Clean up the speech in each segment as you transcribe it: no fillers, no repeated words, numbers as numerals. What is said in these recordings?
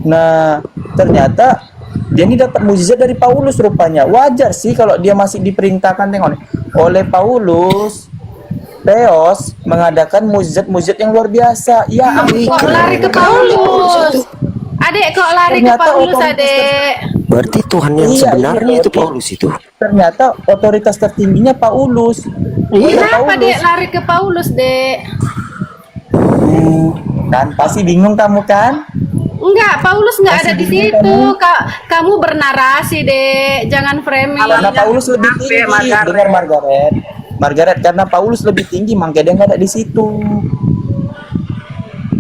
Nah, ternyata dia ini dapat mukjizat dari Paulus rupanya. Wajar sih kalau dia masih diperintahkan, tengok nih, oleh Paulus Theos mengadakan mukjizat-mukjizat yang luar biasa. Ya Kok ampun. lari ke Paulus? Adek kok lari ke Ternyata Paulus, otoritas adek? Berarti Tuhan yang Iya, sebenarnya iya, itu iya. Paulus itu. Ternyata otoritas tertingginya Paulus. Kenapa Paulus. dek lari ke Paulus, dek? Kan pasti bingung kamu kan? Enggak, Paulus enggak Masih ada di bingung situ. kamu? Kamu bernarasi, dek. Jangan framing. Karena Paulus lebih tinggi. Dengar Margaret. Margaret, karena Paulus lebih tinggi, makanya dia nggak ada di situ.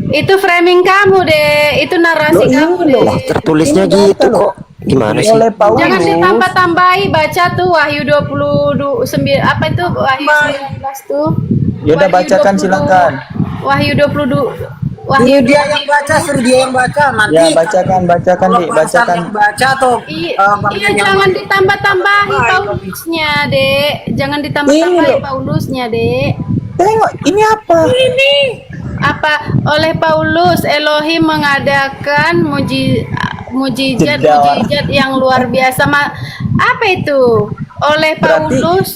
Itu framing kamu, dek. Itu narasi Loh, kamu, ini loh. dek. Lah tertulisnya Ini gitu data loh. kok. Gimana sih? Oleh Paulus. Jangan ditambah-tambahi, baca tuh Wahyu 29, apa itu Wahyu 19 tuh. Ya udah, Wahyu bacakan 20, silakan. Wahyu 22. Wahyu Suruh dia yang baca, suruh dia yang baca nanti. Ya, bacakan, Kalau Dik, Bang Sam bacakan. yang baca tuh. Iya, jangan ditambah-tambahi Paulusnya, dek. Jangan ditambah-tambahi Ini loh. Paulusnya, dek. Tengok, ini apa? Apa oleh Paulus Elohim mengadakan mujizat yang luar biasa. Apa itu? Oleh Berarti- Paulus.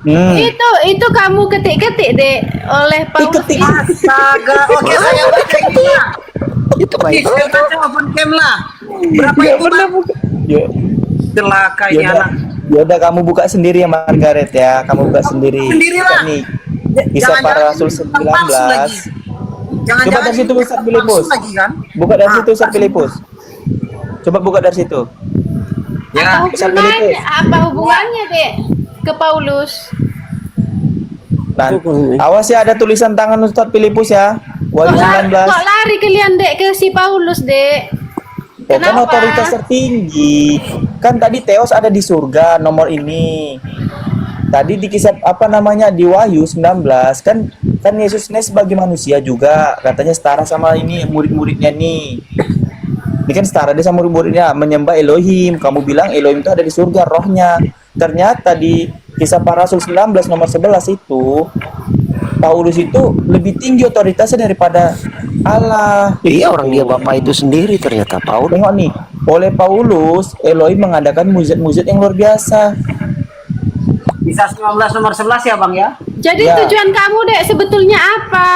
Hmm. Itu kamu ketik-ketik, dek. Oleh Paulus. Ketik. Astaga, oke saya baca ini lah. Itu baik. Saya baca open cam lah. Berapa Ya, itu bener, Bang? bukan. Ya, Celaka ini yaudah. anak. Yaudah, kamu buka sendiri ya Margaret ya. Kamu buka sendiri. Sendirilah. Buka nih. Kisah para Rasul 19. Jangan Coba dari situ Ustaz Filipus. lagi kan? Buka dari situ Ustaz Filipus. Coba buka dari situ. Ya. Apa hubungannya, dek, ke Paulus? Nah, awas ya, ada tulisan tangan Ustaz Filipus ya. Wahyu 19. Kok lari kalian, dek, ke si Paulus, dek? Ya, kan Kenapa? otoritas tertinggi. Kan tadi Theos ada di surga nomor ini. Tadi di kisah apa namanya di Wahyu 19 kan Yesus ini sebagai manusia juga katanya setara sama ini murid-muridnya nih. Ini kan setara dia sama murid-muridnya menyembah Elohim. Kamu bilang Elohim itu ada di surga rohnya. Ternyata di kisah para Rasul 19 nomor 11 itu Paulus itu lebih tinggi otoritasnya daripada Allah. Iya, orang dia bapak itu sendiri ternyata Paulus. Tengok nih, oleh Paulus Elohim mengadakan mujizat-mujizat yang luar biasa. Bisa 19 nomor 11 ya Bang ya? Jadi Ya. tujuan kamu, dek, sebetulnya apa?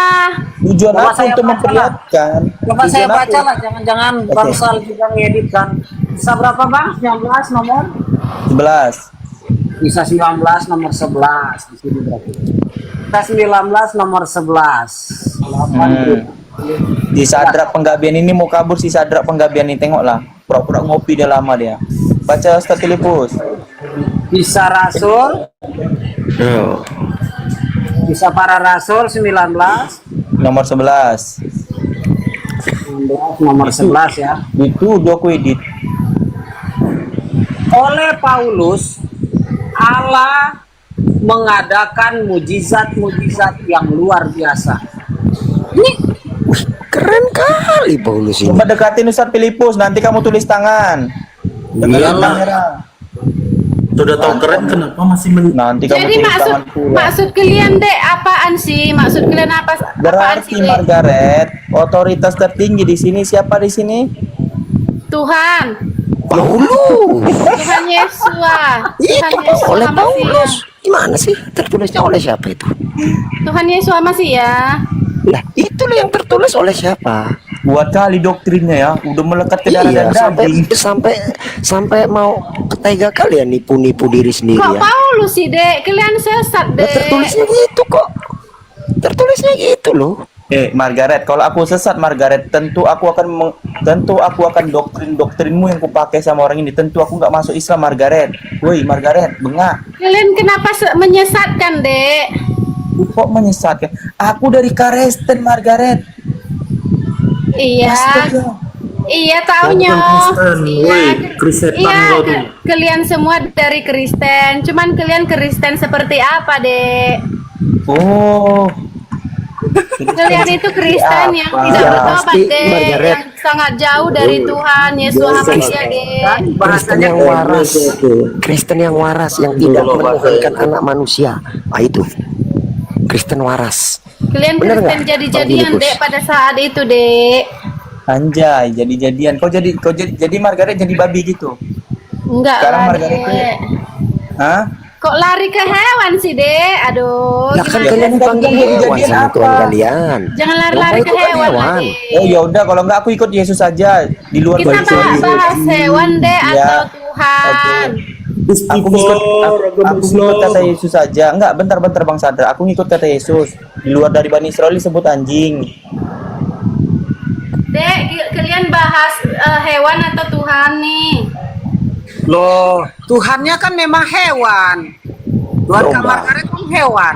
Tujuan Coba aku saya untuk baca memperlihatkan. Coba saya Tujuan baca aku- lah, jangan-jangan Oke. Bang Sal juga ngedit kan. Bisa berapa Bang? 19 nomor? 11. Bisa 19 nomor 11 di sini berarti. Bisa 19 nomor 11. 8. Di Sadrak Penggabian ini mau kabur si Sadrak Penggabian ini, tengoklah. Pura-pura ngopi dia lama dia. Baca Ustaz Filipus. Bisa Rasul, Oh. bisa para Rasul 19, Nomor 11. 19 nomor 11 ya. Itu aku edit. Oleh Paulus, Allah mengadakan mujizat-mujizat yang luar biasa. Keren kali Paulus ini. Coba dekatin Ustaz Filipus, nanti kamu tulis tangan. Dengan Iyalah. kamera. Sudah tahu keren, kenapa masih Nanti kamu Jadi tulis maksud tangan pula. maksud kalian, dek, apaan sih? Maksud kalian apaan Berarti sih, dek? Margaret, otoritas tertinggi di sini siapa di sini? Tuhan, Paulus. Tuhan Yesus. Tuhan Itu Yesus oleh sama Paulus. Sia. Gimana sih? Tertulisnya oleh siapa itu? Tuhan Yesus sama ya. Lah, itu loh yang tertulis oleh siapa? Buat kali doktrinnya ya, udah melekat ke darah Iya, dan daging. sampai mau ketega kalian nipu-nipu diri sendiri Kok ya. Paulus sih, dek? Kalian sesat, Lah, dek. tertulisnya gitu kok. Tertulisnya gitu loh. Margaret, kalau aku sesat Margaret, tentu aku akan doktrinmu yang kupakai sama orang ini. Tentu aku nggak masuk Islam Margaret. Woi Margaret, bengak. Kalian kenapa menyesatkan, dek? Kok menyesatkan? Aku dari Kristen Margaret. Iya. Astaga. Iya, taunya. Bukan Kristen, woi, Kristen Iya, kau tuh. kalian semua dari Kristen. Cuman kalian Kristen seperti apa, dek? Oh. Kalian itu Kristen yang Apa? tidak Ya, bertobat, pasti, dek. Margaret. Yang sangat jauh dari Tuhan Yesus Hamasiah, dek. Kristen yang waras, Kristen yang waras yang tidak menuhankan anak manusia. Ah, itu Kristen waras. Kalian Bener Kristen nggak, jadi-jadian, Bang Filipus? dek, pada saat itu, dek. Anjay, jadi-jadian. Kau jadi Margaret jadi babi gitu. Enggak Sekarang lah, Margaret Dek. Hah? Kok lari ke hewan sih, Dek? Aduh, Lah kan gimana? kalian dipanggil Jadi hewan jadian sama apa? Tuhan kalian. Jangan Domba lari-lari itu ke kan hewan, lah, Dek. Oh ya udah, kalau enggak aku ikut Yesus aja di luar Kita Yesus. bahas hewan, Dek, Iya. atau Tuhan. Aku ngikut kata Yesus aja. Enggak, bentar Bang Sadra. Aku ngikut kata Yesus. Di luar dari Bani Israel disebut anjing. Dek, kalian bahas hewan atau Tuhan nih? Loh, Tuhannya kan memang hewan. Tuhan Domba. kamar karet kan hewan.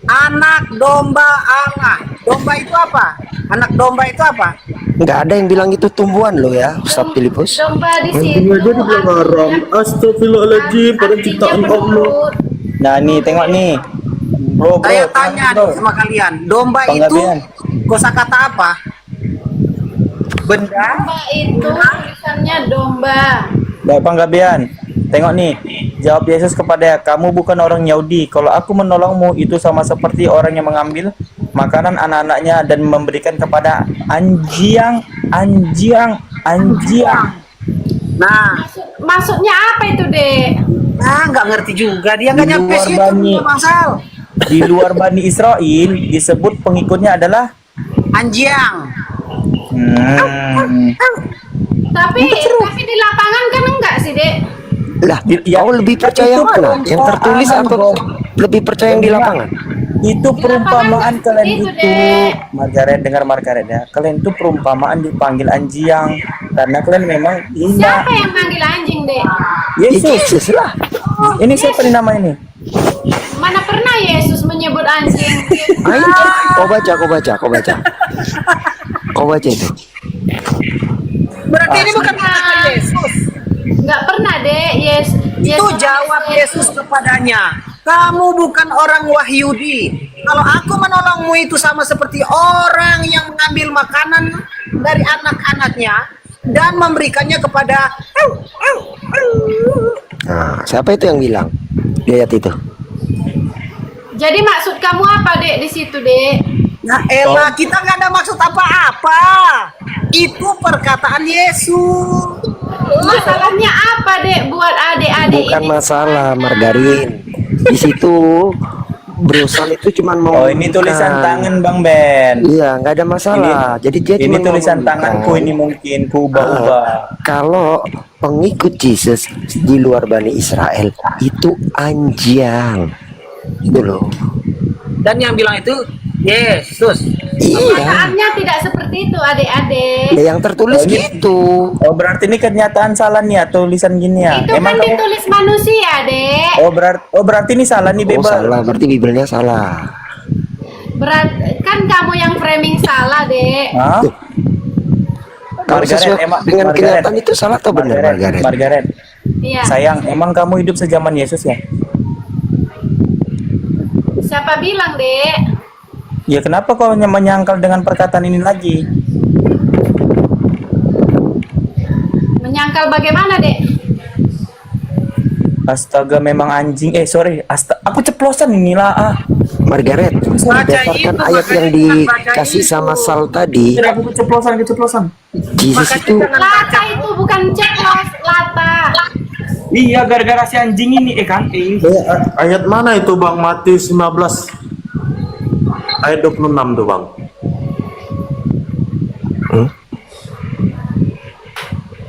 Anak domba Allah. Domba itu apa? Anak domba itu apa? Nggak ada yang bilang itu tumbuhan loh ya, Ustaz Filipus. Domba di Anjing situ. aja dibilang haram. Astagfirullahaladzim, pada artinya ciptaan Allah. menurut. Nah, nih tengok nih. Bro, Saya tanya bro. nih sama kalian, domba itu Penggabean. kosakata apa? Benda. Domba itu tulisannya domba. Baik Panggabean. Tengok nih. Jawab Yesus kepada, kamu bukan orang Yahudi. Kalau aku menolongmu, itu sama seperti orang yang mengambil makanan anak-anaknya dan memberikan kepada anjing. Nah, Maksudnya apa itu, Dek? nggak ngerti juga dia nggak Di nyampe luar situ Bani. Bang Sal. Di luar Bani Israel disebut pengikutnya adalah Anjing. Tapi di lapangan kan enggak sih, Dek? Lah, Ya, kau lebih tapi percaya itu mana? Yang tertulis perumpamaan, atau Bro. lebih percaya yang di lapangan? Itu perumpamaan lapangan kalian itu, itu. Dek. Margaret, dengar Margaret ya. Kalian itu perumpamaan dipanggil anjing karena kalian memang hina. Siapa yang manggil anjing, Dek? Yesus. Yesus lah. Ini siapa nih nama ini? Mana pernah Yesus menyebut anjing? Ayo, kau baca. Kau baca itu. Berarti ini bukan kata Yesus. Enggak pernah, Dek. Itu jawab Yesus kepadanya. Kamu bukan orang Wahyudi. Kalau aku menolongmu itu sama seperti orang yang mengambil makanan dari anak-anaknya dan memberikannya kepada. Nah, siapa itu yang bilang? Lihat itu. Jadi maksud kamu apa, Dek, di situ, Dek? Nah, Ella, kita nggak ada maksud apa-apa. Itu perkataan Yesus. Masalahnya apa, Dek, buat adik-adik Bukan ini? masalah, Margarin. Di situ Brosal itu cuma mau Oh, ini tulisan tangan Bang Ben. Iya, nggak ada masalah. Jadi dia Ini cuma tulisan ngomong tanganku kan, ini mungkin ku ubah-ubah. kalau pengikut Yesus di luar Bani Israel itu anjing. Itu loh. Dan yang bilang itu Yesus. Iya. Kenyataannya tidak seperti itu, adik-adik. Ya, yang tertulis Oh, ini- gitu. Oh, berarti ini kenyataan salah nih ya tulisan gini ya. Itu Emang kan kamu ditulis manusia, Dek. berarti ini salah nih Oh, Bebel. salah, berarti Bibelnya salah. Kan kamu yang framing salah, Dek. Hah? Kalau Margaret, sesuai emang- dengan Margaret. kenyataan itu salah atau benar, Margaret? Margaret. Iya. Sayang, emang kamu hidup sejaman Yesus ya? Siapa bilang, Dek? Ya kenapa kau menyangkal dengan perkataan ini lagi? Menyangkal bagaimana, Dek? Astaga, memang anjing. Sorry. Aku ceplosan inilah. Margaret, berdasarkan itu, ayat yang Margaret, dikasih baca sama itu. Sal tadi, Aku keceplosan. Yesus itu Lata itu bukan ceplos, lata. Iya, gara-gara si anjing ini kan. Ayat mana itu Bang? Matius 15 ayat 26 tuh Bang.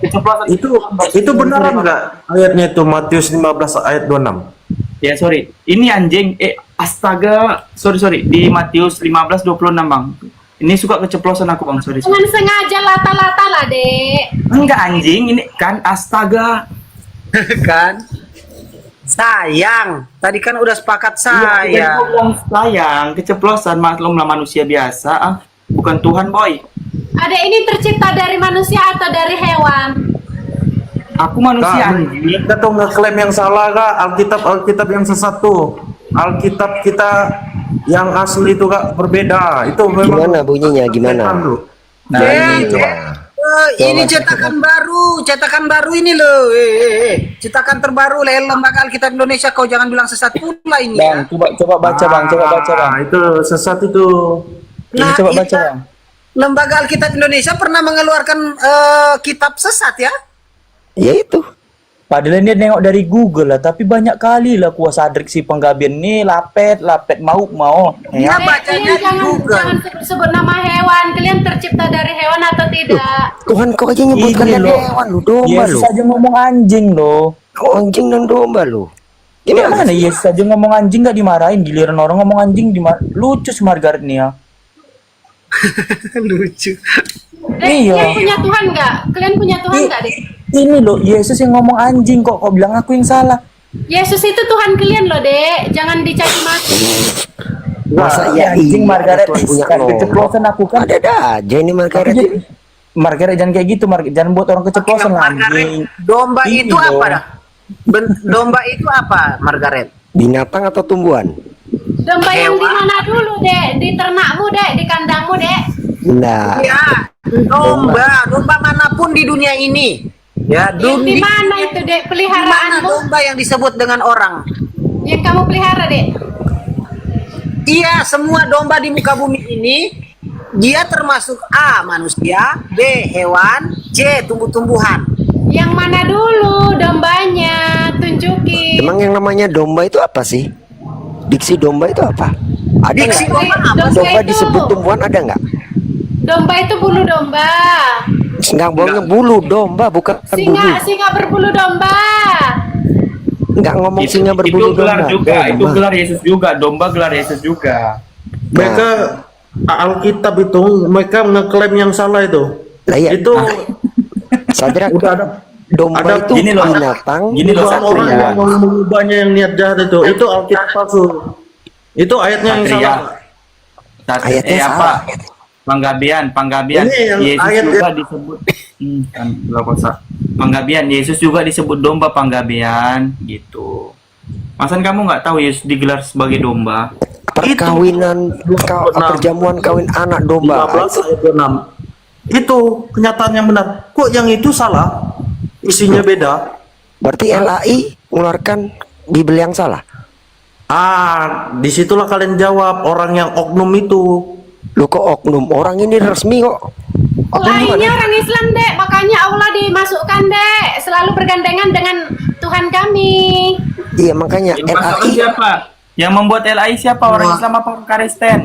Keceplosan Itu beneran nggak ayatnya itu Matius 15 ayat 26? Ya, sorry. Ini anjing. Astaga. Sorry. Di Matius 15:26, Bang. Ini suka keceplosan aku, Bang. Sorry. Jangan sengaja lata-lata lah, Dek. Enggak anjing, ini kan astaga. Kan? Sayang. Tadi kan udah sepakat Iya, saya. aku bilang sayang, keceplosan maklumlah manusia biasa. Bukan Tuhan, boy. Adek ini tercipta dari manusia atau dari hewan? Aku manusia Kak, anjing. kita tuh ngeklaim yang salah Kak. Alkitab yang sesat tuh. Alkitab kita yang asli itu Kak berbeda. Itu memang gimana bunyinya, gimana? Nah, ini Dek, coba. ini cetakan baru ini loh. Cetakan terbaru oleh Lembaga Alkitab Indonesia. Kau jangan bilang sesat pula ini. Bang, Ya. coba baca, Bang. Coba baca, Bang. Itu sesat itu. Ini Nah, coba iya. baca, Bang. Lembaga Alkitab Indonesia pernah mengeluarkan kitab sesat ya? Ya itu. Padahal dia nengok dari Google lah, tapi banyak kali lah kuasa adrik si penggabian nih lapet mau. Dia Ya. bacanya di Jangan Google. sebut nama hewan. Kalian tercipta dari hewan atau tidak? Tuhan kok aja nyebut Ini kalian loh. hewan lu, domba lu. Yesus aja ngomong anjing loh. Kok anjing dan domba lu? Gimana Yesus aja ngomong anjing gak dimarahin, giliran orang ngomong anjing lucu si Margaret nih ya. Lucu. Iya. Kalian punya Tuhan nggak? Kalian punya Tuhan nggak, Dek? Ini loh Yesus yang ngomong anjing kok bilang aku yang salah. Yesus itu Tuhan kalian loh, Dek. Jangan dicaci maki. Masa ya anjing iya, Margaret ada Tuhan punya kan nomor. keceplosan aku kan. Ada aja ini Margaret. Margaret jangan kayak gitu, jangan buat orang keceplosan lah Margaret, anjing. domba Ini itu apa dong. dah? Domba itu apa, Margaret? Binatang atau tumbuhan? Domba yang di Hewan. mana dulu, Dek? Di ternakmu, Dek? Di kandangmu, Dek? Nah, Ya, domba manapun di dunia ini. Ya, Yang di mana itu, Dek? Mana Peliharaanmu? domba yang disebut dengan orang? Yang kamu pelihara, Dek? Iya, semua domba di muka bumi ini dia termasuk A, manusia, B, hewan, C, tumbuh-tumbuhan. Yang mana dulu dombanya? Tunjukin. emang yang namanya domba itu apa sih? Diksi domba itu apa? Ada Diksi nggak? domba apa? Domba itu. disebut tumbuhan ada nggak? Domba itu bulu domba. Nggak bohongnya bulu domba bukan bulu. Singa berbulu domba. Nggak ngomong singa Itu berbulu gelar domba. juga, itu Domba. gelar Yesus juga, domba gelar Yesus juga. Mereka Alkitab itu mereka ngeklaim yang salah itu. Lah iya. Itu Sadrak, udah ada domba ada itu gini loh, binatang. gini loh, bukan satu orang ya. tumbuhan. yang mengubahnya yang niat jahat itu Alkitab palsu. Itu ayatnya yang Satria. salah. Ayatnya salah. Panggabian Ini yang Yesus ayat juga disebut kan nggak usah. Panggabian Yesus juga disebut domba panggabian gitu. Masan kamu nggak tahu Yesus digelar sebagai domba? Perkawinan, perjamuan kawin anak domba. 15 ayat 26. Itu kenyataan yang benar. Kok yang itu salah? Isinya beda. Berarti LAI mengeluarkan Bible yang salah. Disitulah kalian jawab orang yang oknum itu. Lu kok oknum? Orang ini resmi kok. Lainnya orang Islam, Dek. Makanya Allah dimasukkan, Dek. Selalu bergandengan dengan Tuhan kami. Iya makanya Yang masukkan LAI siapa? Yang membuat LAI siapa? Orang Islam apa orang Kristen?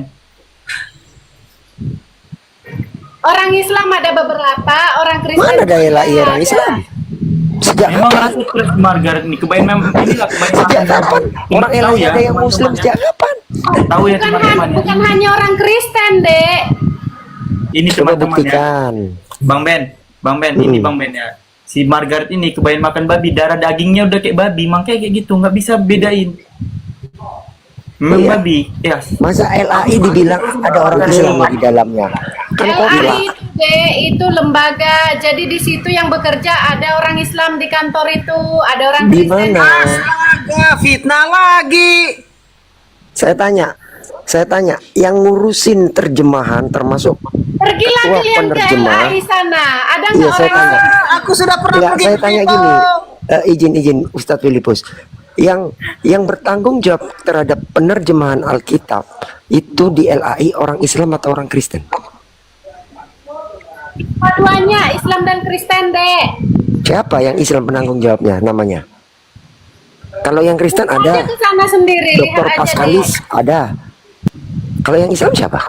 Orang Islam ada beberapa, orang Kristen. mana ada juga LAI orang ada. Islam? Sejak Memang kapan? masuk terus Margaret nih kebayan memang inilah kebayan Sejak kapan? Orang Tahu LAI ya, ada yang Muslim teman-teman ya. sejak kapan? Tahu ya Bukan, teman-teman ya. bukan hanya orang Kristen, Dek. Ini Coba teman-teman ya. buktikan. Bang Ben, ini Bang Ben ya. Si Margaret ini kebayan makan babi, darah dagingnya udah kayak babi, makanya kayak gitu, nggak bisa bedain. Memang Iya. babi, ya. Masa LAI dibilang ada orang Islam di dalamnya? Kan kok LAI bilang itu, Dek, itu lembaga. Jadi di situ yang bekerja ada orang Islam di kantor itu, ada orang di Kristen. mana? Astaga, fitnah lagi. Saya tanya, yang ngurusin terjemahan termasuk Pergilah ketua kalian ke penerjemah. LAI sana. Ada Iya, nggak saya orang tanya. Islam? Aku sudah pernah Enggak, pergi saya ke tanya situ. gini, izin Ustadz Filipus, yang bertanggung jawab terhadap penerjemahan Alkitab itu di LAI orang Islam atau orang Kristen? Dua-duanya Islam dan Kristen, Dek. Siapa yang Islam penanggung jawabnya namanya? Kalau yang Kristen Aja ada ke sana sendiri, Dr. lihat aja, Paskalis, Dek. ada. Kalau yang Islam siapa?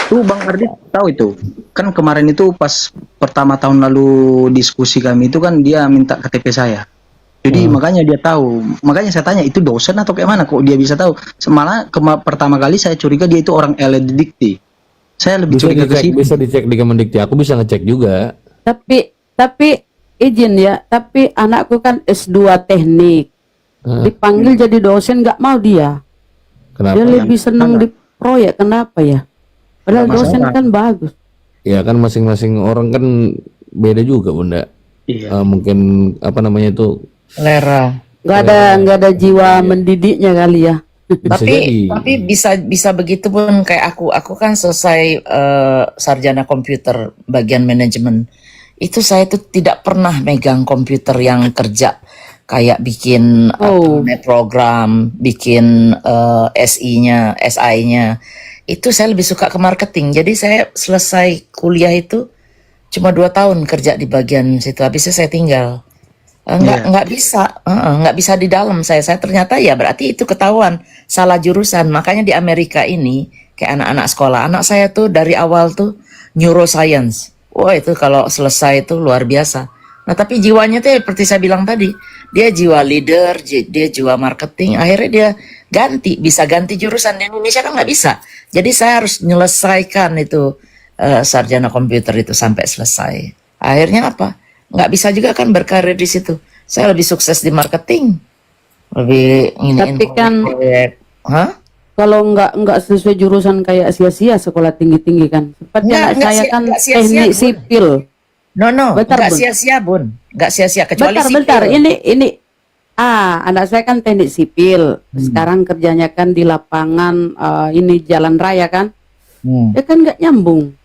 Tuh Bang Ardi tahu itu. Kan kemarin itu pas pertama tahun lalu diskusi kami itu kan dia minta KTP saya. Jadi makanya dia tahu. Makanya saya tanya itu dosen atau kayak mana kok dia bisa tahu. Malah pertama kali saya curiga dia itu orang Eledikti. Saya lebih curiga ke situ. Bisa dicek di Kemendikti. Aku bisa ngecek juga. Tapi izin ya, tapi anakku kan S2 teknik. Dipanggil jadi dosen nggak mau dia. Kenapa? Dia lebih senang di proyek. Kenapa ya? Padahal Nggak dosen masalah. kan bagus. Ya kan masing-masing orang kan beda juga Bunda. Iya. Mungkin apa namanya itu Nggak ada jiwa mendidiknya kali ya. bisa jadi. Tapi bisa begitu pun kayak aku kan selesai sarjana komputer bagian manajemen. itu saya tuh tidak pernah megang komputer yang kerja kayak bikin program, bikin SI-nya, SI-nya. Itu saya lebih suka ke marketing. Jadi saya selesai kuliah itu cuma 2 tahun kerja di bagian situ. Habisnya saya tinggal. Nggak bisa di dalam saya ternyata ya berarti itu ketahuan salah jurusan. Makanya di Amerika ini kayak anak-anak sekolah, anak saya tuh dari awal tuh neuroscience. Wah itu kalau selesai itu luar biasa. Nah tapi jiwanya tuh seperti saya bilang tadi, dia jiwa leader, dia jiwa marketing. Akhirnya dia bisa ganti jurusan. Di Indonesia kan nggak bisa. Jadi saya harus menyelesaikan itu sarjana komputer itu sampai selesai. Akhirnya apa? Nggak bisa juga kan berkarir di situ. Saya lebih sukses di marketing, lebih Tapi kan proyek. kalau nggak sesuai jurusan kayak sia-sia sekolah tinggi-tinggi kan. Seperti anak saya kan teknik sipil. No, Bentar, nggak Bun. sia-sia Bun, nggak sia-sia kecuali Bentar, sipil. ini anak saya kan teknik sipil. Sekarang kerjanya kan di lapangan ini jalan raya kan. Ya kan nggak nyambung.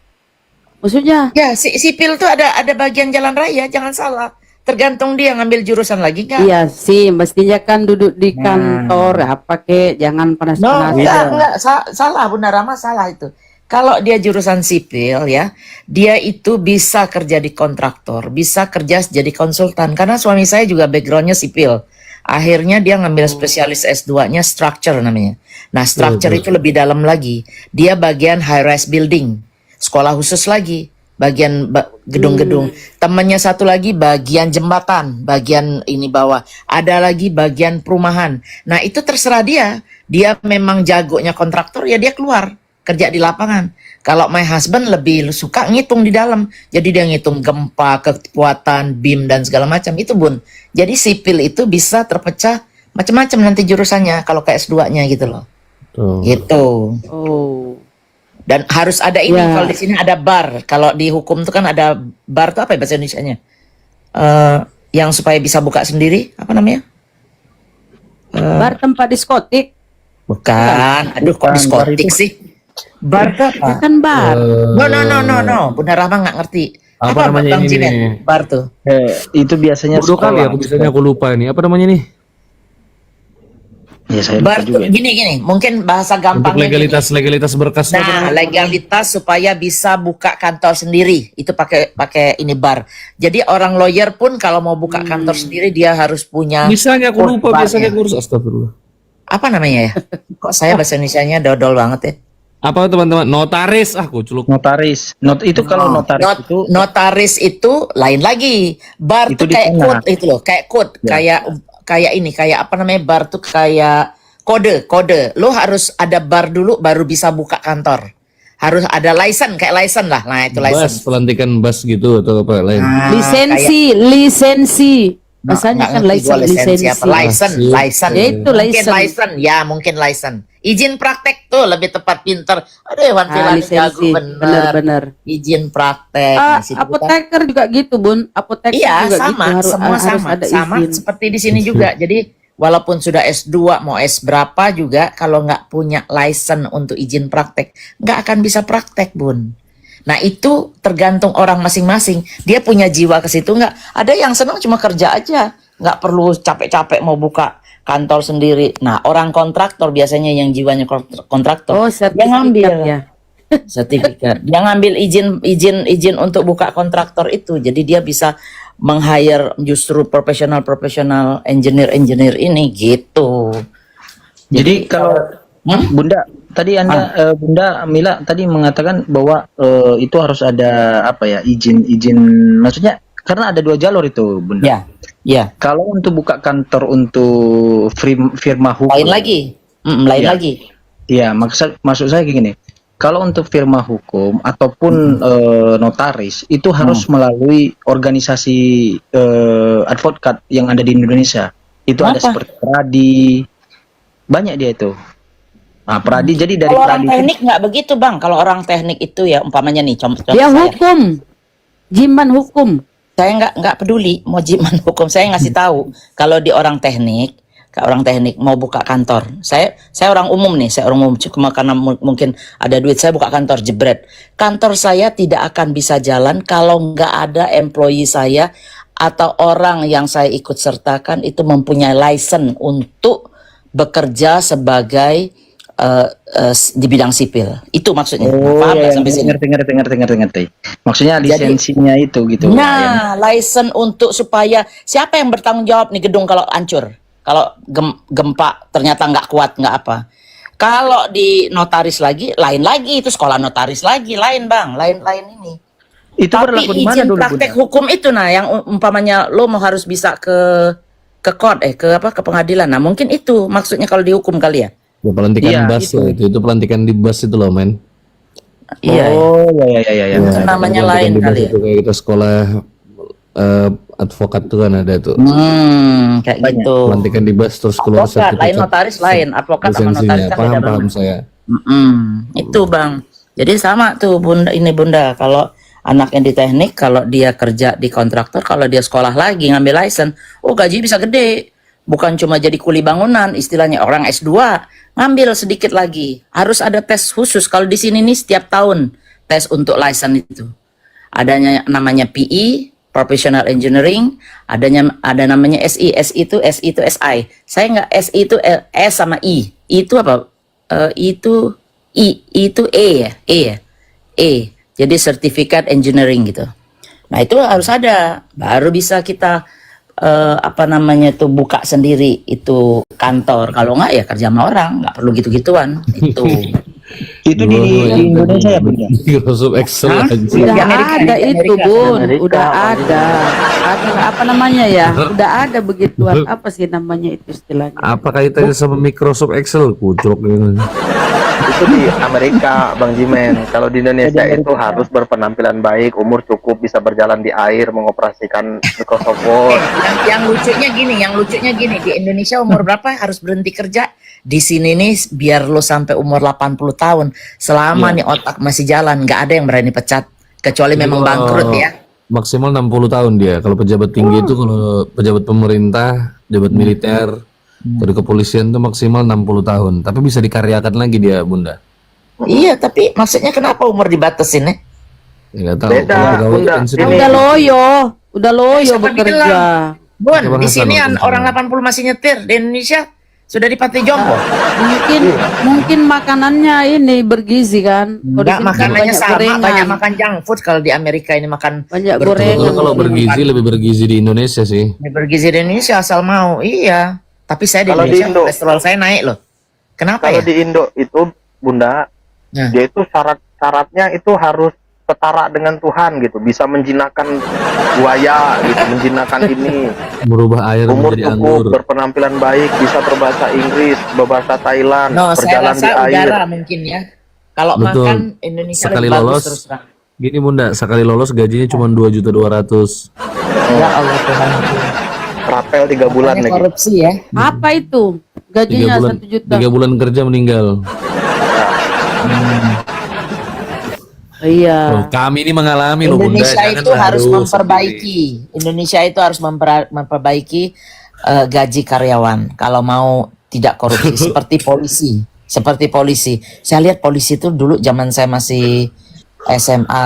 Maksudnya Ya, sipil tuh ada bagian jalan raya, jangan salah. Tergantung dia ngambil jurusan lagi nggak? iya sih mestinya kan duduk di kantor apa kek jangan No, panas-panas. enggak, salah Bunda Rama, salah itu. Kalau dia jurusan sipil ya, dia itu bisa kerja di kontraktor, bisa kerja jadi konsultan. Karena suami saya juga backgroundnya sipil. Akhirnya dia ngambil spesialis S2-nya structure namanya. Nah, structure itu lebih dalam lagi. Dia bagian high-rise building, sekolah khusus lagi, bagian gedung-gedung. Temannya satu lagi bagian jembatan, bagian ini bawah. Ada lagi bagian perumahan. Nah, itu terserah dia. Dia memang jagonya kontraktor, ya dia keluar kerja di lapangan. Kalau my husband lebih suka ngitung di dalam. Jadi dia ngitung gempa, kekuatan, beam dan segala macam itu Bun. Jadi sipil itu bisa terpecah macam-macam nanti jurusannya kalau ke S2-nya gitu loh. Gitu. Oh. Dan harus ada ini, Ya. kalau di sini ada bar. Kalau di hukum itu kan ada bar tuh apa ya bahasa Indonesianya? Yang supaya bisa buka sendiri, apa namanya? Bar tempat diskotik. Bukan. Aduh kok diskotik sih? Bar tuh Ya apa? kan bar. No. Bunda Rahma nggak ngerti. Apa namanya Bang ini Jimen? nih? Bar tuh. Itu biasanya Bodoh kali sekolah. aku biasanya aku lupa ini. Apa namanya nih? Ya saya Bar lupa tuh juga. gini. Mungkin bahasa Untuk gampangnya gini. legalitas berkasnya apa Nah, namanya? legalitas supaya bisa buka kantor sendiri itu pakai ini bar. Jadi orang lawyer pun kalau mau buka kantor sendiri dia harus punya. Misalnya aku lupa barnya. biasanya aku harus astagfirullah. Apa namanya ya? Kok saya bahasa Indonesianya dodol banget ya? Apa teman-teman? Notaris aku culuk. Notaris. Itu kalau notaris itu Notaris itu lain lagi. Bar Itu tuh di kayak tengah. code itu loh, kayak code, kayak ini, kayak apa namanya? Bar tuh kayak kode. Lo harus ada bar dulu baru bisa buka kantor. Harus ada license, kayak license lah. Nah, itu Bas, license. pelantikan bas gitu atau apa lain. Nah, Lisensi. Rasanya kan ngerti gua lisensi. apa. License. Ya itu license. Mungkin license. Izin praktek tuh lebih tepat, pinter. Aduh, Wan Filani jago Lisensi. bener. Benar-benar. Izin praktek. Nah, situ kan. Apoteker juga gitu, Bun. Apoteker Iya, juga sama, gitu. semua harus sama, ada sama izin. seperti di sini juga. Jadi walaupun sudah S2 mau S berapa juga, kalau nggak punya license untuk izin praktek, nggak akan bisa praktek, Bun. Nah itu tergantung orang masing-masing. Dia punya jiwa ke situ nggak? Ada yang senang cuma kerja aja, nggak perlu capek-capek mau buka kantor sendiri. Nah orang kontraktor biasanya yang jiwanya kontraktor, Oh, dia sertifikat ngambil ya. sertifikat. Dia ngambil izin untuk buka kontraktor itu. Jadi dia bisa meng-hire justru profesional engineer ini gitu. Jadi kalau Bunda tadi Bunda Mila tadi mengatakan bahwa itu harus ada apa ya izin maksudnya karena ada 2 jalur itu Bunda. Ya, Kalau untuk buka kantor untuk firma hukum lain lagi. Lain Ya. lagi. Iya, maksud saya gini. Kalau untuk firma hukum ataupun notaris itu harus melalui organisasi advokat yang ada di Indonesia. Itu ada Kenapa? seperti Pradi, banyak dia itu. Nah, Pradi jadi dari Kalau orang Pradi teknik nggak begitu, Bang. Kalau orang teknik itu ya umpamanya nih contoh Dia saya. hukum. Jiman hukum. Saya nggak peduli mau jiman hukum. Saya ngasih tahu kalau di orang teknik, kayak orang teknik mau buka kantor. Saya orang umum nih, saya orang umum cuma karena mungkin ada duit saya buka kantor jebret. Kantor saya tidak akan bisa jalan kalau nggak ada employee saya atau orang yang saya ikut sertakan itu mempunyai license untuk bekerja sebagai di bidang sipil. Itu maksudnya. Paham nggak sampai sini? Ngerti. Maksudnya lisensinya itu gitu. Nah, license untuk supaya siapa yang bertanggung jawab nih gedung kalau hancur, kalau gempa ternyata nggak kuat nggak apa. Kalau di notaris lagi, lain lagi itu sekolah notaris lagi, lain bang, lain ini. Itu Tapi berlaku di mana izin dulu, praktek Bunda? hukum itu nah yang umpamanya lo mau harus bisa ke court ke pengadilan. Nah mungkin itu maksudnya kalau dihukum kali ya. Ya, pelantikan Iya, bus itu. lah itu pelantikan di bus itu loh men. Iya. Oh, ya. Itu namanya pelantikan lain di bus kali ya. itu kayak kita sekolah advokat tuh kan ada tuh. Kayak Banyak. gitu. Pelantikan di bus terus keluar Advokat lain, sertifikat notaris lain, advokat sama lisensinya. notaris kan beda Paham banget. saya. Itu bang. Jadi sama tuh bunda. Kalau anak yang di teknik, kalau dia kerja di kontraktor, kalau dia sekolah lagi ngambil license, oh gaji bisa gede. Bukan cuma jadi kuli bangunan, istilahnya orang S2 ngambil sedikit lagi. Harus ada tes khusus. Kalau di sini nih setiap tahun tes untuk license itu. Adanya namanya PE, Professional Engineering, ada namanya SI itu SI. Saya nggak SI itu S sama I. Itu apa? Itu I itu E ya, E. Jadi Certificate Engineering gitu. Nah itu harus ada, baru bisa kita buka sendiri itu kantor. Kalau nggak ya kerja sama orang, nggak perlu gitu-gituan. Itu di Indonesia ya, Bunda? Microsoft Excel Hah? aja. Di Udah Amerika, ada di itu Amerika. Bun, udah ada apa namanya ya, udah ada begituan, apa sih namanya itu istilahnya. Apa kaitannya sama Microsoft Excel? Kucuk gitu. Itu di Amerika, Bang Jimen. Kalau di Indonesia itu harus berpenampilan baik, umur cukup, bisa berjalan di air, mengoperasikan Microsoft Word. Yang lucunya gini, di Indonesia umur berapa harus berhenti kerja? Di sini nih biar lo sampai umur 80 tahun, selama nih otak masih jalan, nggak ada yang berani pecat, kecuali memang bangkrut ya. Maksimal 60 tahun dia. Kalau pejabat tinggi itu, kalau pejabat pemerintah, pejabat militer, dari kepolisian itu maksimal 60 tahun. Tapi bisa dikaryakan lagi dia, Bunda. Iya, tapi maksudnya kenapa umur dibatasin ya? Ya, nggak tahu. Beda, Kalau pegawai Bunda. pensiun- Ini- Udah loyo Siapa bekerja. bilang? Bun, Coba di Hasan sini waktu orang itu. 80 masih nyetir, di Indonesia sudah di panti jompo. Mungkin makanannya ini bergizi kan. Kalau di Enggak, sini makanannya banyak sama, gorengan. banyak makan junk food. Kalau di Amerika ini makan Banyak bertutur. gorengan. Sebetulnya kalau bergizi lebih bergizi di Indonesia sih. Bergizi di Indonesia asal mau, iya. Tapi saya di Kalau di Indonesia Indo. kolesterol saya naik loh. Kenapa Kalau ya? di Indo itu, Bunda, Nah. dia itu syaratnya itu harus setara dengan Tuhan gitu, bisa menjinakkan buaya gitu, menjinakkan ini, Merubah air umur menjadi cukup, anggur. berpenampilan baik, bisa berbahasa Inggris, berbahasa Thailand, No, saya berjalan di rasa air. udara mungkin ya. Kalau Betul. makan Indonesia Sekali lebih bagus lolos, terus terang. gini Bunda, sekali lolos gajinya cuma 2.200.000. Ya Allah Tuhan. Rapel 3 bulan Makanya lagi. korupsi ya. Apa itu? Gajinya 1 juta. 3 bulan kerja meninggal. Iya. Loh, kami ini mengalami loh Bunda. Indonesia Jangan itu harus sendiri. memperbaiki. Indonesia itu harus memperbaiki gaji karyawan kalau mau tidak korupsi seperti polisi. Seperti polisi. Saya lihat polisi itu dulu zaman saya masih SMA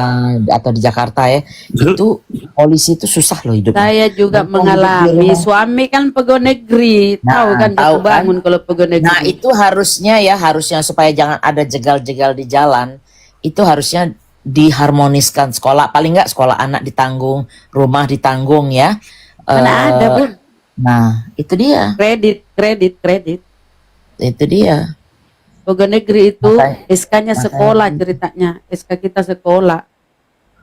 atau di Jakarta ya, itu polisi itu susah loh hidupnya. Saya juga Dan mengalami. hidup di Suami kan pegawai negeri, tahu kan tahu jatuh bangun kalau pegawai negeri. Nah itu harusnya supaya jangan ada jegal-jegal di jalan, itu harusnya diharmoniskan. Sekolah paling nggak sekolah anak ditanggung, rumah ditanggung ya. Mana ada Bun? Nah itu dia, Kredit. itu dia. Pegawai negeri itu Makanya- SK-nya sekolah ceritanya. SK kita sekolah.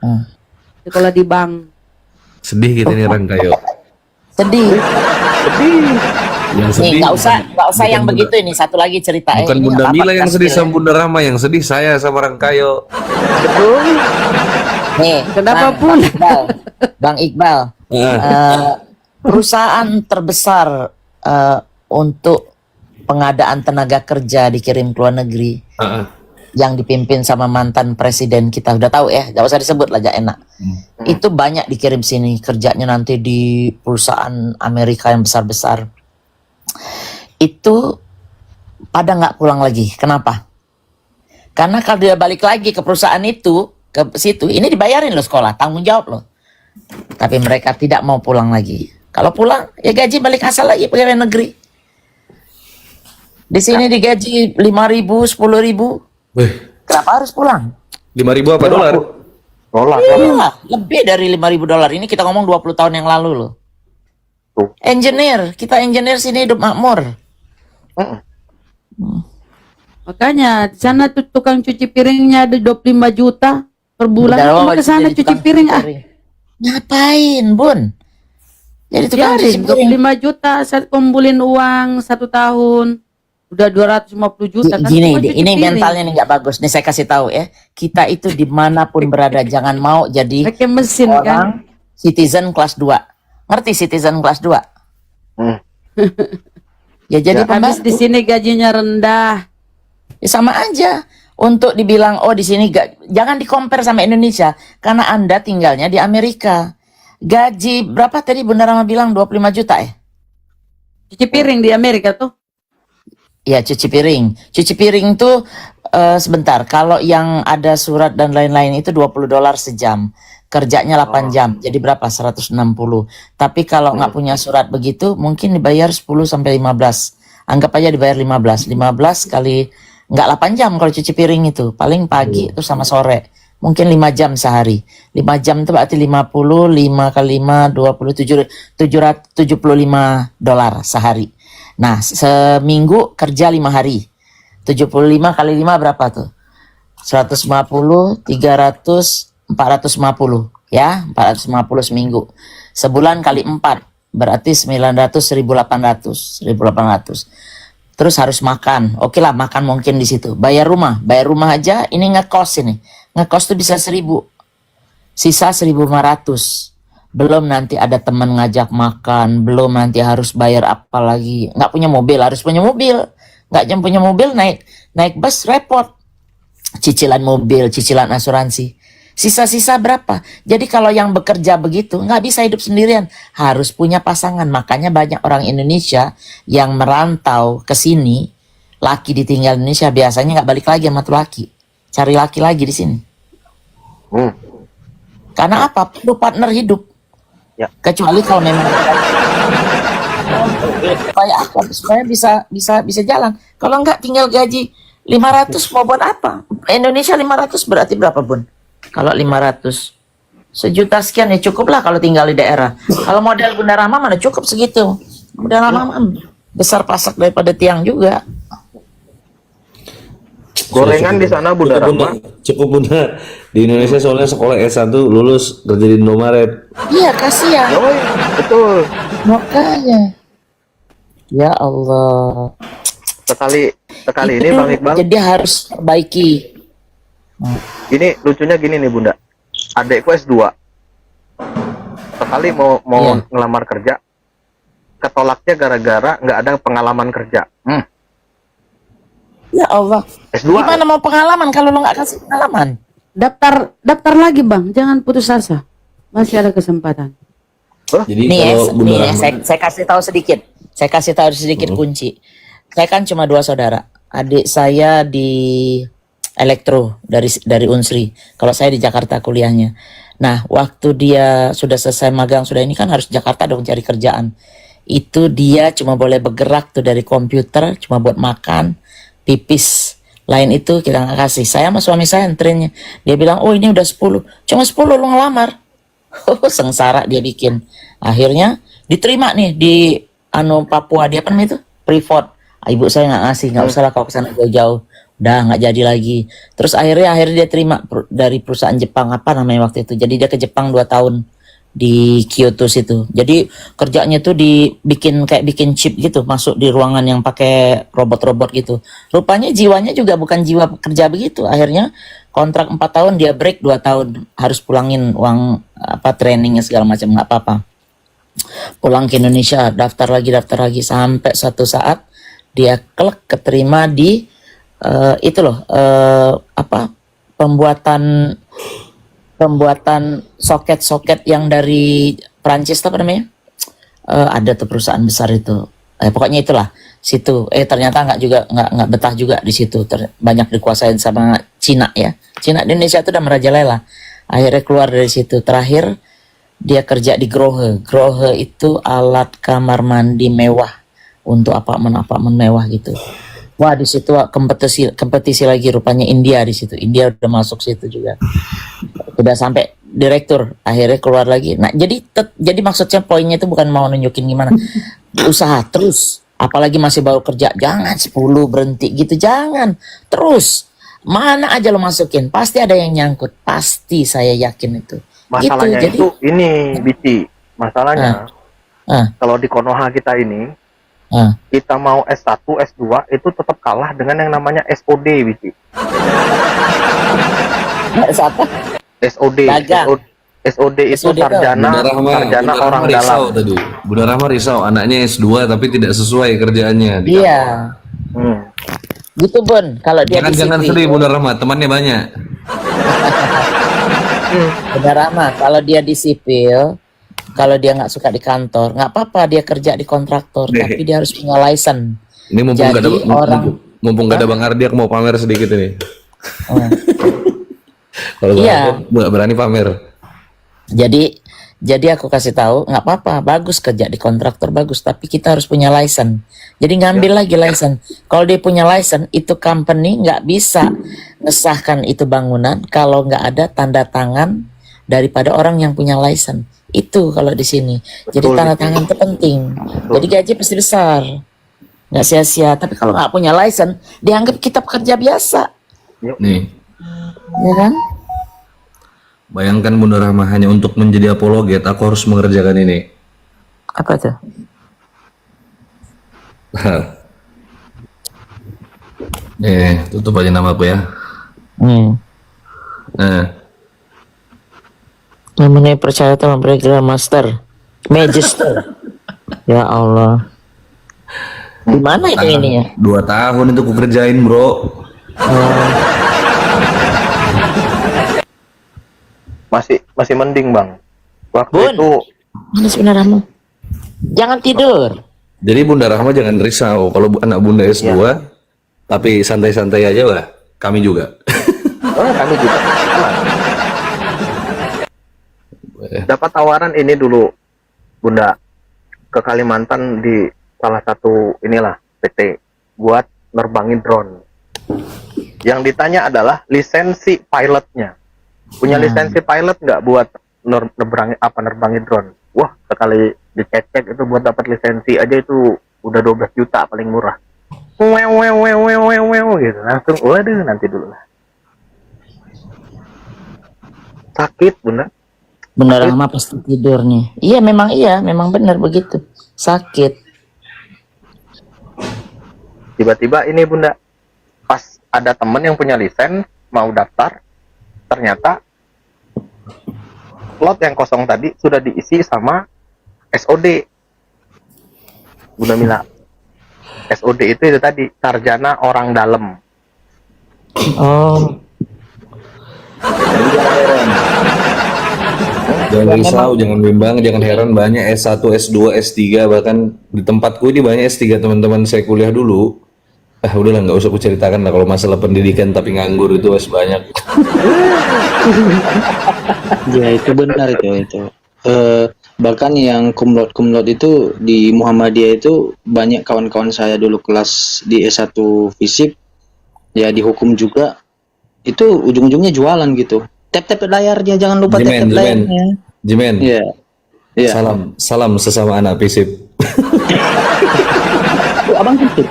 Hmm. Sekolah di bank. Sedih kita nih Rangkayo. Sedih. Yang Nih sedih. nggak usah yang Bunda- begitu ini satu lagi cerita. Bukan Ini Bunda nggak Mila apa-apa, yang kita sedih spill sama Bunda Rama, yang sedih saya sama Rangkayo. Nih, Kenapa pun? Bang Iqbal, perusahaan terbesar untuk pengadaan tenaga kerja dikirim ke luar negeri yang dipimpin sama mantan presiden kita, udah tahu ya, gak usah disebut lah, gak enak. Itu banyak dikirim sini kerjanya nanti di perusahaan Amerika yang besar-besar. itu pada nggak pulang lagi. Kenapa? Karena kalau dia balik lagi ke perusahaan itu, ke situ, ini dibayarin loh sekolah, tanggung jawab loh. Tapi mereka tidak mau pulang lagi. Kalau pulang, ya gaji balik asal lagi pegawai negeri. Di sini digaji 5.000, 10.000. Wih, Kenapa harus pulang? 5.000 apa dolar? Dolar. Iya, lebih dari 5.000 dolar. Ini kita ngomong 20 tahun yang lalu loh. Tuh. Engineer, kita engineer sini hidup makmur. Makanya di sana tuh tukang cuci piringnya ada 25 juta per bulan. Udah lama Cuma ke sana jadi cuci tukang piring Ngapain, Bun? Jadi tukang cuci biarin piring. 25 juta saya kumpulin uang 1 tahun. Udah 250 juta kan. Gini, cuma cuci ini piring. mentalnya nih nggak bagus. Nih saya kasih tahu ya. Kita itu dimanapun berada, jangan mau jadi Pakai mesin kan. orang citizen kelas 2. Ngerti citizen kelas 2? Ya jadi Habis di pembantu. sini gajinya rendah. Ya, sama aja. Untuk dibilang oh di sini jangan di-compare sama Indonesia karena Anda tinggalnya di Amerika. Gaji berapa tadi Bunda Rama bilang 25 juta ya? Cuci piring di Amerika tuh. Ya cuci piring. Cuci piring tuh sebentar. Kalau yang ada surat dan lain-lain itu 20 dolar sejam. Kerjanya 8 jam. Jadi berapa? 160. Tapi kalau nggak punya surat begitu mungkin dibayar 10 sampai 15. Anggap aja dibayar 15. 15 kali nggak 8 jam kalau cuci piring itu. Paling pagi itu sama sore. Mungkin 5 jam sehari. 5 jam itu berarti 50, 5 kali 5, 27, 775 dolar sehari. Nah, seminggu kerja 5 hari. 75 kali 5 berapa tuh? 150, 300, 450. Ya, 450 seminggu. Sebulan kali 4. Berarti 900, 1800. 1800. Terus harus makan. Oke lah, makan mungkin di situ. Bayar rumah aja ini ngekos ini. Ngekos tuh bisa 1.000. Sisa 1.500. Belum nanti ada teman ngajak makan, belum nanti harus bayar apa lagi. Nggak punya mobil, harus punya mobil. Nggak punya mobil, naik bus repot. Cicilan mobil, cicilan asuransi. Sisa-sisa berapa? Jadi kalau yang bekerja begitu, nggak bisa hidup sendirian. Harus punya pasangan. Makanya banyak orang Indonesia yang merantau ke sini, laki ditinggal Indonesia, biasanya nggak balik lagi sama tuh laki. Cari laki lagi di sini. Karena apa? Perlu partner hidup. Ya. Kecuali kalau memang supaya bisa jalan. Kalau enggak tinggal gaji 500 mau buat apa? Indonesia 500 berarti berapa, Bun? Kalau 500 1.000.000 sekian ya cukup lah kalau tinggal di daerah. Kalau modal Bunda Rama mana cukup segitu. Bunda Rama besar pasak daripada tiang juga. Gorengan di sana Bunda Rama. Cukup Bunda. Di Indonesia soalnya sekolah S1 lulus kerja di Indomaret. Iya, kasihan. Oh, betul. Makanya. Ya Allah. Sekali ini Bang Iqbal. Jadi harus perbaiki. Ini lucunya gini nih Bunda. Adekku S2. Sekali mau Iya. ngelamar kerja, ketolaknya gara-gara nggak ada pengalaman kerja. Ya Allah. S2. Gimana mau pengalaman kalau lo nggak kasih pengalaman? Daftar lagi Bang, jangan putus asa. Masih ada kesempatan. Jadi Nih ya, kalau Bunda nih ya, Rahma, saya kasih tahu sedikit. Saya kasih tahu sedikit kunci. Saya kan cuma 2 saudara. Adik saya di elektro dari Unsri. Kalau saya di Jakarta kuliahnya. Nah, waktu dia sudah selesai magang sudah ini kan harus Jakarta dong cari kerjaan. Itu dia cuma boleh bergerak tuh dari komputer cuma buat makan, pipis. Lain itu kita nggak kasih. Saya sama suami saya antrinya. Dia bilang, oh ini udah 10. Cuma 10 lu ngelamar. Sengsara dia bikin. Akhirnya diterima nih di Papua. Dia apa namanya itu? Freeport. Ibu saya nggak ngasih. Nggak usah lah kalau kesana jauh-jauh. Udah nggak jadi lagi. Terus akhirnya dia terima dari perusahaan Jepang. Apa namanya waktu itu. Jadi dia ke Jepang 2 tahun. Di Kyoto situ. Jadi kerjanya tuh bikin chip gitu, masuk di ruangan yang pakai robot-robot gitu. Rupanya jiwanya juga bukan jiwa kerja begitu. Akhirnya kontrak 4 tahun dia break 2 tahun, harus pulangin uang trainingnya segala macam, nggak apa-apa. Pulang ke Indonesia, daftar lagi sampai suatu saat dia keterima di pembuatan soket-soket yang dari Prancis apa namanya? Ada tuh perusahaan besar itu. Pokoknya itulah situ. Ternyata nggak betah juga di situ. Banyak dikuasain sama Cina ya. Cina di Indonesia itu udah merajalela. Akhirnya keluar dari situ. Terakhir dia kerja di Grohe. Grohe itu alat kamar mandi mewah untuk apartemen mewah gitu. Wah, di situ kompetisi lagi rupanya India di situ. India udah masuk situ juga. Udah sampai direktur, akhirnya keluar lagi. Nah, jadi maksudnya poinnya itu bukan mau nunjukin gimana. Usaha terus. Apalagi masih baru kerja, jangan 10 berhenti gitu, jangan. Terus, mana aja lo masukin, pasti ada yang nyangkut. Pasti, saya yakin itu. Masalahnya gitu, itu ini, Bici. Masalahnya, kalau di Konoha kita ini, kita mau S1, S2, itu tetap kalah dengan yang namanya SOD, Bici. Apa? SOD. Dagang. SOD itu SOD sarjana orang dalam. Tadi Bunda Rahma risau anaknya S2 tapi tidak sesuai kerjaannya di Iya. Gitu Bun, kalau dia jangan sedih Bunda Rahma, temannya banyak. Bunda Rahma, kalau dia di sipil, kalau dia nggak suka di kantor, nggak apa-apa dia kerja di kontraktor, tapi dia harus punya license. Ini mumpung gak ada Bang Ardi, aku mau pamer sedikit ini. Kalau nggak berani pamer. Jadi aku kasih tahu nggak apa-apa, bagus kerja di kontraktor bagus, tapi kita harus punya license. Jadi ngambil lagi license. Kalau dia punya license, itu company nggak bisa ngesahkan itu bangunan kalau nggak ada tanda tangan daripada orang yang punya license. Itu kalau di sini. Jadi tanda tangan itu penting. Jadi gaji pasti besar, nggak sia-sia. Tapi kalau nggak punya license, dianggap kita pekerja biasa. Nih, Ya kan? bayangkan Bunda Rahma hanya untuk menjadi apologet, aku harus mengerjakan ini. Apa tuh? Tutup aja namaku ya. Namanya percaya teman program master, magister. Ya Allah. Di mana itu ininya? 2 tahun itu ku kerjain bro. Masih mending Bang. Waktu Bun, itu mana sebenarnya kamu? Jangan tidur. Jadi Bunda Rahma jangan risau kalau anak Bunda S2, tapi santai-santai aja lah. Kami juga. kami juga dapat tawaran ini dulu Bunda ke Kalimantan di salah satu inilah PT buat nerbangin drone. Yang ditanya adalah lisensi pilotnya. Punya lisensi pilot nggak buat nerbangin drone? Wah, sekali dicek itu buat dapat lisensi aja itu udah 12 juta paling murah. Gitu. Langsung, waduh nanti dulu lah. Sakit Bunda. Bunda Rahma pasti tidur nih. Iya, memang benar begitu. Sakit. Tiba-tiba ini Bunda, pas ada temen yang punya lisen mau daftar, ternyata slot yang kosong tadi sudah diisi sama SOD. Bunda Mila, SOD itu tadi sarjana orang dalam. Oh. Jangan risau, jangan bimbang, jangan heran, banyak S1, S2, S3, bahkan di tempatku ini banyak S3 teman-teman saya kuliah dulu. Udahlah, nggak usah aku ceritakan lah kalau masalah pendidikan tapi nganggur itu masih banyak. Ya itu benar itu. Bahkan yang kumlot itu di Muhammadiyah itu banyak kawan-kawan saya dulu kelas di S1 FISIP ya dihukum juga. Itu ujung-ujungnya jualan gitu. Tap-tap layarnya, jangan lupa tap-tap layarnya. Jimen. Iya. Salam sesama anak FISIP. Abang FISIP.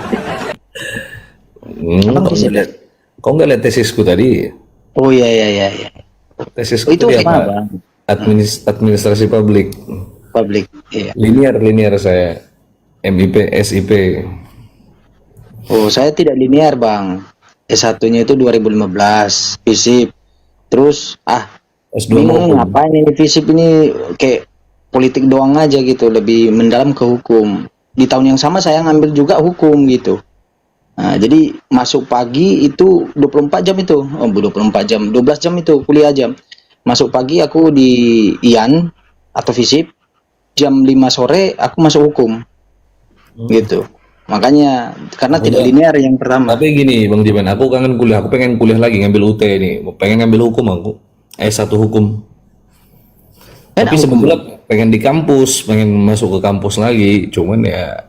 Kok nggak lihat tesisku tadi? Oh iya. Tesisku itu tadi apa? apa? Administrasi publik. Iya. Linear saya. MIP, SIP. Oh, saya tidak linear, Bang. S1-nya itu 2015, FISIP. Terus S2 bingung ngapain ini FISIP ini, kayak politik doang aja gitu, lebih mendalam ke hukum. Di tahun yang sama saya ngambil juga hukum gitu. Nah, jadi masuk pagi itu 24 jam itu. Oh, 24 jam, 12 jam itu kuliah jam. Masuk pagi aku di IAN atau FISIP, jam 5 sore aku masuk hukum. Gitu. Makanya karena tidak Makanya- linear yang pertama. Tapi gini Bang Jiman, aku kangen kuliah, aku pengen kuliah lagi ngambil UT nih, pengen ngambil hukum aku, S1 hukum. Enak Tapi hukum. sebetulnya pengen di kampus, pengen masuk ke kampus lagi, cuman ya,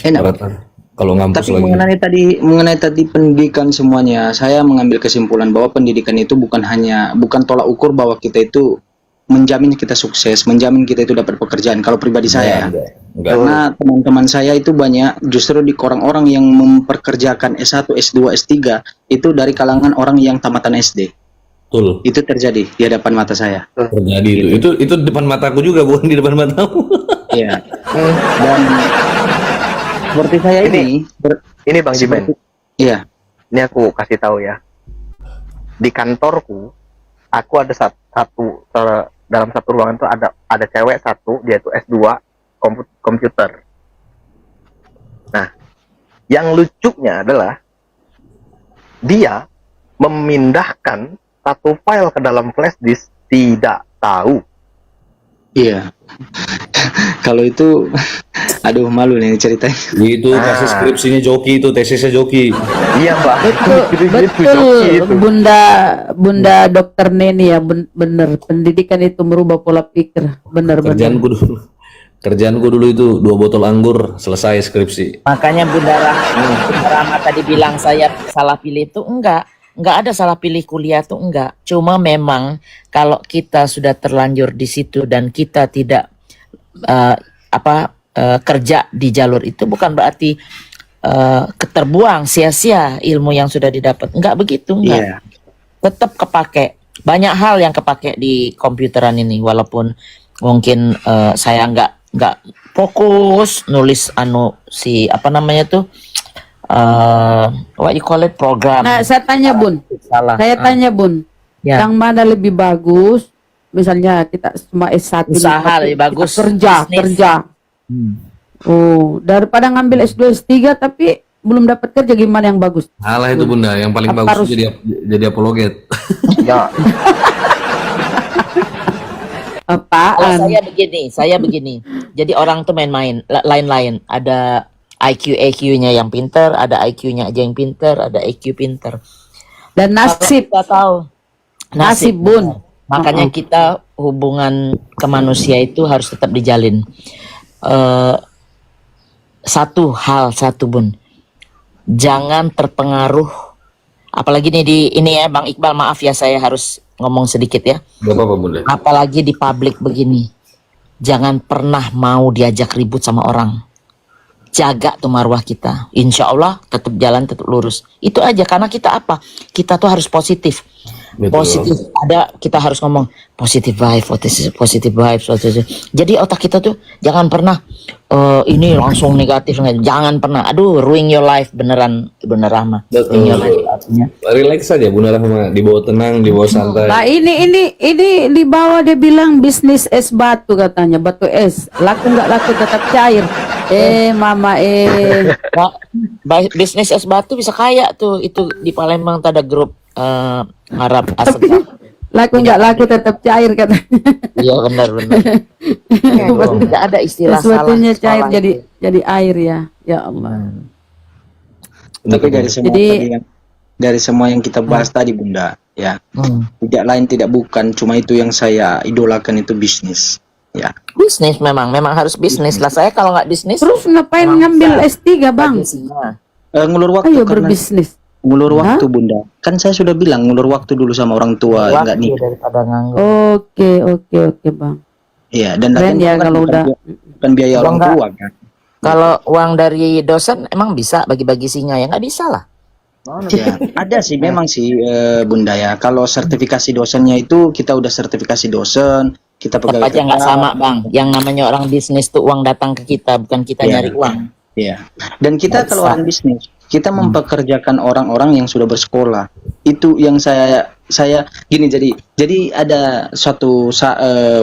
Enak. berat. Kalau ngampus Tapi lagi. mengenai tadi pendidikan semuanya, saya mengambil kesimpulan bahwa pendidikan itu bukan tolak ukur bahwa kita itu menjamin kita sukses, menjamin kita itu dapat pekerjaan. Kalau pribadi saya, Enggak. karena teman-teman saya itu banyak justru di orang-orang yang memperkerjakan S1, S2, S3 itu dari kalangan orang yang tamatan SD. Betul. Itu terjadi di hadapan mata saya. Terjadi itu depan mataku juga, bukan di depan matamu. Iya. Dan seperti saya Ini Bang Jimen, iya. ini aku kasih tahu ya. Di kantorku, aku ada dalam satu ruangan tuh ada cewek satu, dia itu S2 komputer. Nah, yang lucunya adalah dia memindahkan satu file ke dalam flash disk tidak tahu. Iya. Kalau itu aduh malu nih ceritanya. Itu kasus skripsinya Joki, itu tesisnya Joki. Iya, Mbak. Betul, Bunda Dokter Neni ya, bener. Pendidikan itu merubah pola pikir, bener. Kerjaanku dulu itu 2 botol anggur selesai skripsi. Makanya Bunda Rama tadi bilang saya salah pilih itu enggak ada salah pilih kuliah tuh enggak. Cuma memang kalau kita sudah terlanjur di situ dan kita tidak kerja di jalur itu bukan berarti keterbuang sia-sia ilmu yang sudah didapat. Enggak begitu, enggak. Tetap kepake. Banyak hal yang kepake di komputeran ini walaupun mungkin saya enggak fokus nulis what you call it, program. Nah, saya tanya Bun, Ya. yang mana lebih bagus? Misalnya kita cuma S1 Usaha lebih kita bagus, kerja. Oh, daripada ngambil S2 S3 tapi belum dapat kerja, gimana yang bagus? Salah itu Bunda, yang paling Apa bagus harus- jadi apologet. Ya, Kalau Apaan? saya begini. Jadi orang tuh main-main, lain-lain. Ada IQ-nya yang pinter, ada IQ-nya aja yang pinter, ada IQ pinter. Dan nasib, Kita tahu nasib Bun. Makanya kita hubungan ke manusia itu harus tetap dijalin. Satu Bun, jangan terpengaruh. Apalagi ini ya Bang Iqbal, maaf ya saya harus ngomong sedikit ya. Gak apa-apa Bunda. Apalagi di publik begini, jangan pernah mau diajak ribut sama orang. Jaga tuh marwah kita. Insya Allah tetap jalan, tetap lurus. Itu aja, karena kita apa? Kita tuh harus positif. Betul. Positif, kita harus ngomong positive vibes. Jadi otak kita tuh jangan pernah ini langsung negatif. Jangan pernah. Aduh, ruin your life beneran, bener Rahma. Betul. Ruin your life artinya. Relax saja Bunda Rahma, dibawa tenang, dibawa santai. Nah, ini di bawah dia bilang bisnis es batu katanya, batu es. Laku nggak laku tetap cair. Mama Bisnis es batu bisa kaya tuh. Itu di Palembang tuh ada grup Arab Asli. laku nggak laku tetap cair katanya. Iya benar. Tidak ada istilah salah. Sesuatunya cair salah. jadi air ya. Ya Allah. Tapi dari semua yang kita bahas Hmm. tadi Bunda, ya. Tidak lain tidak bukan, cuma itu yang saya idolakan itu bisnis. Ya. Bisnis memang harus bisnis lah. Saya kalau nggak bisnis Terus ngapain ngambil S3 Bang? Ngulur waktu Ayo karena berbisnis. ngulur waktu Bunda. Kan saya sudah bilang ngulur waktu dulu sama orang tua, enggak nih. daripada nganggur. Oke Bang. Iya, dan Keren latihan ya kan kalau udah. bukan biaya Kalau orang enggak- tua kan. Kalau uang dari dosen emang bisa bagi-bagi singa ya, nggak bisa lah. Ya, ada sih memang sih Bunda ya. Kalau sertifikasi dosennya itu kita udah sertifikasi dosen, kita pegawai Tetap aja nggak tetap. sama Bang. Yang namanya orang bisnis tuh uang datang ke kita, bukan kita Iya. nyari uang. Iya. Dan kita Nggak kalau bisa. orang bisnis, kita mempekerjakan orang-orang yang sudah bersekolah. Itu yang saya gini, jadi ada suatu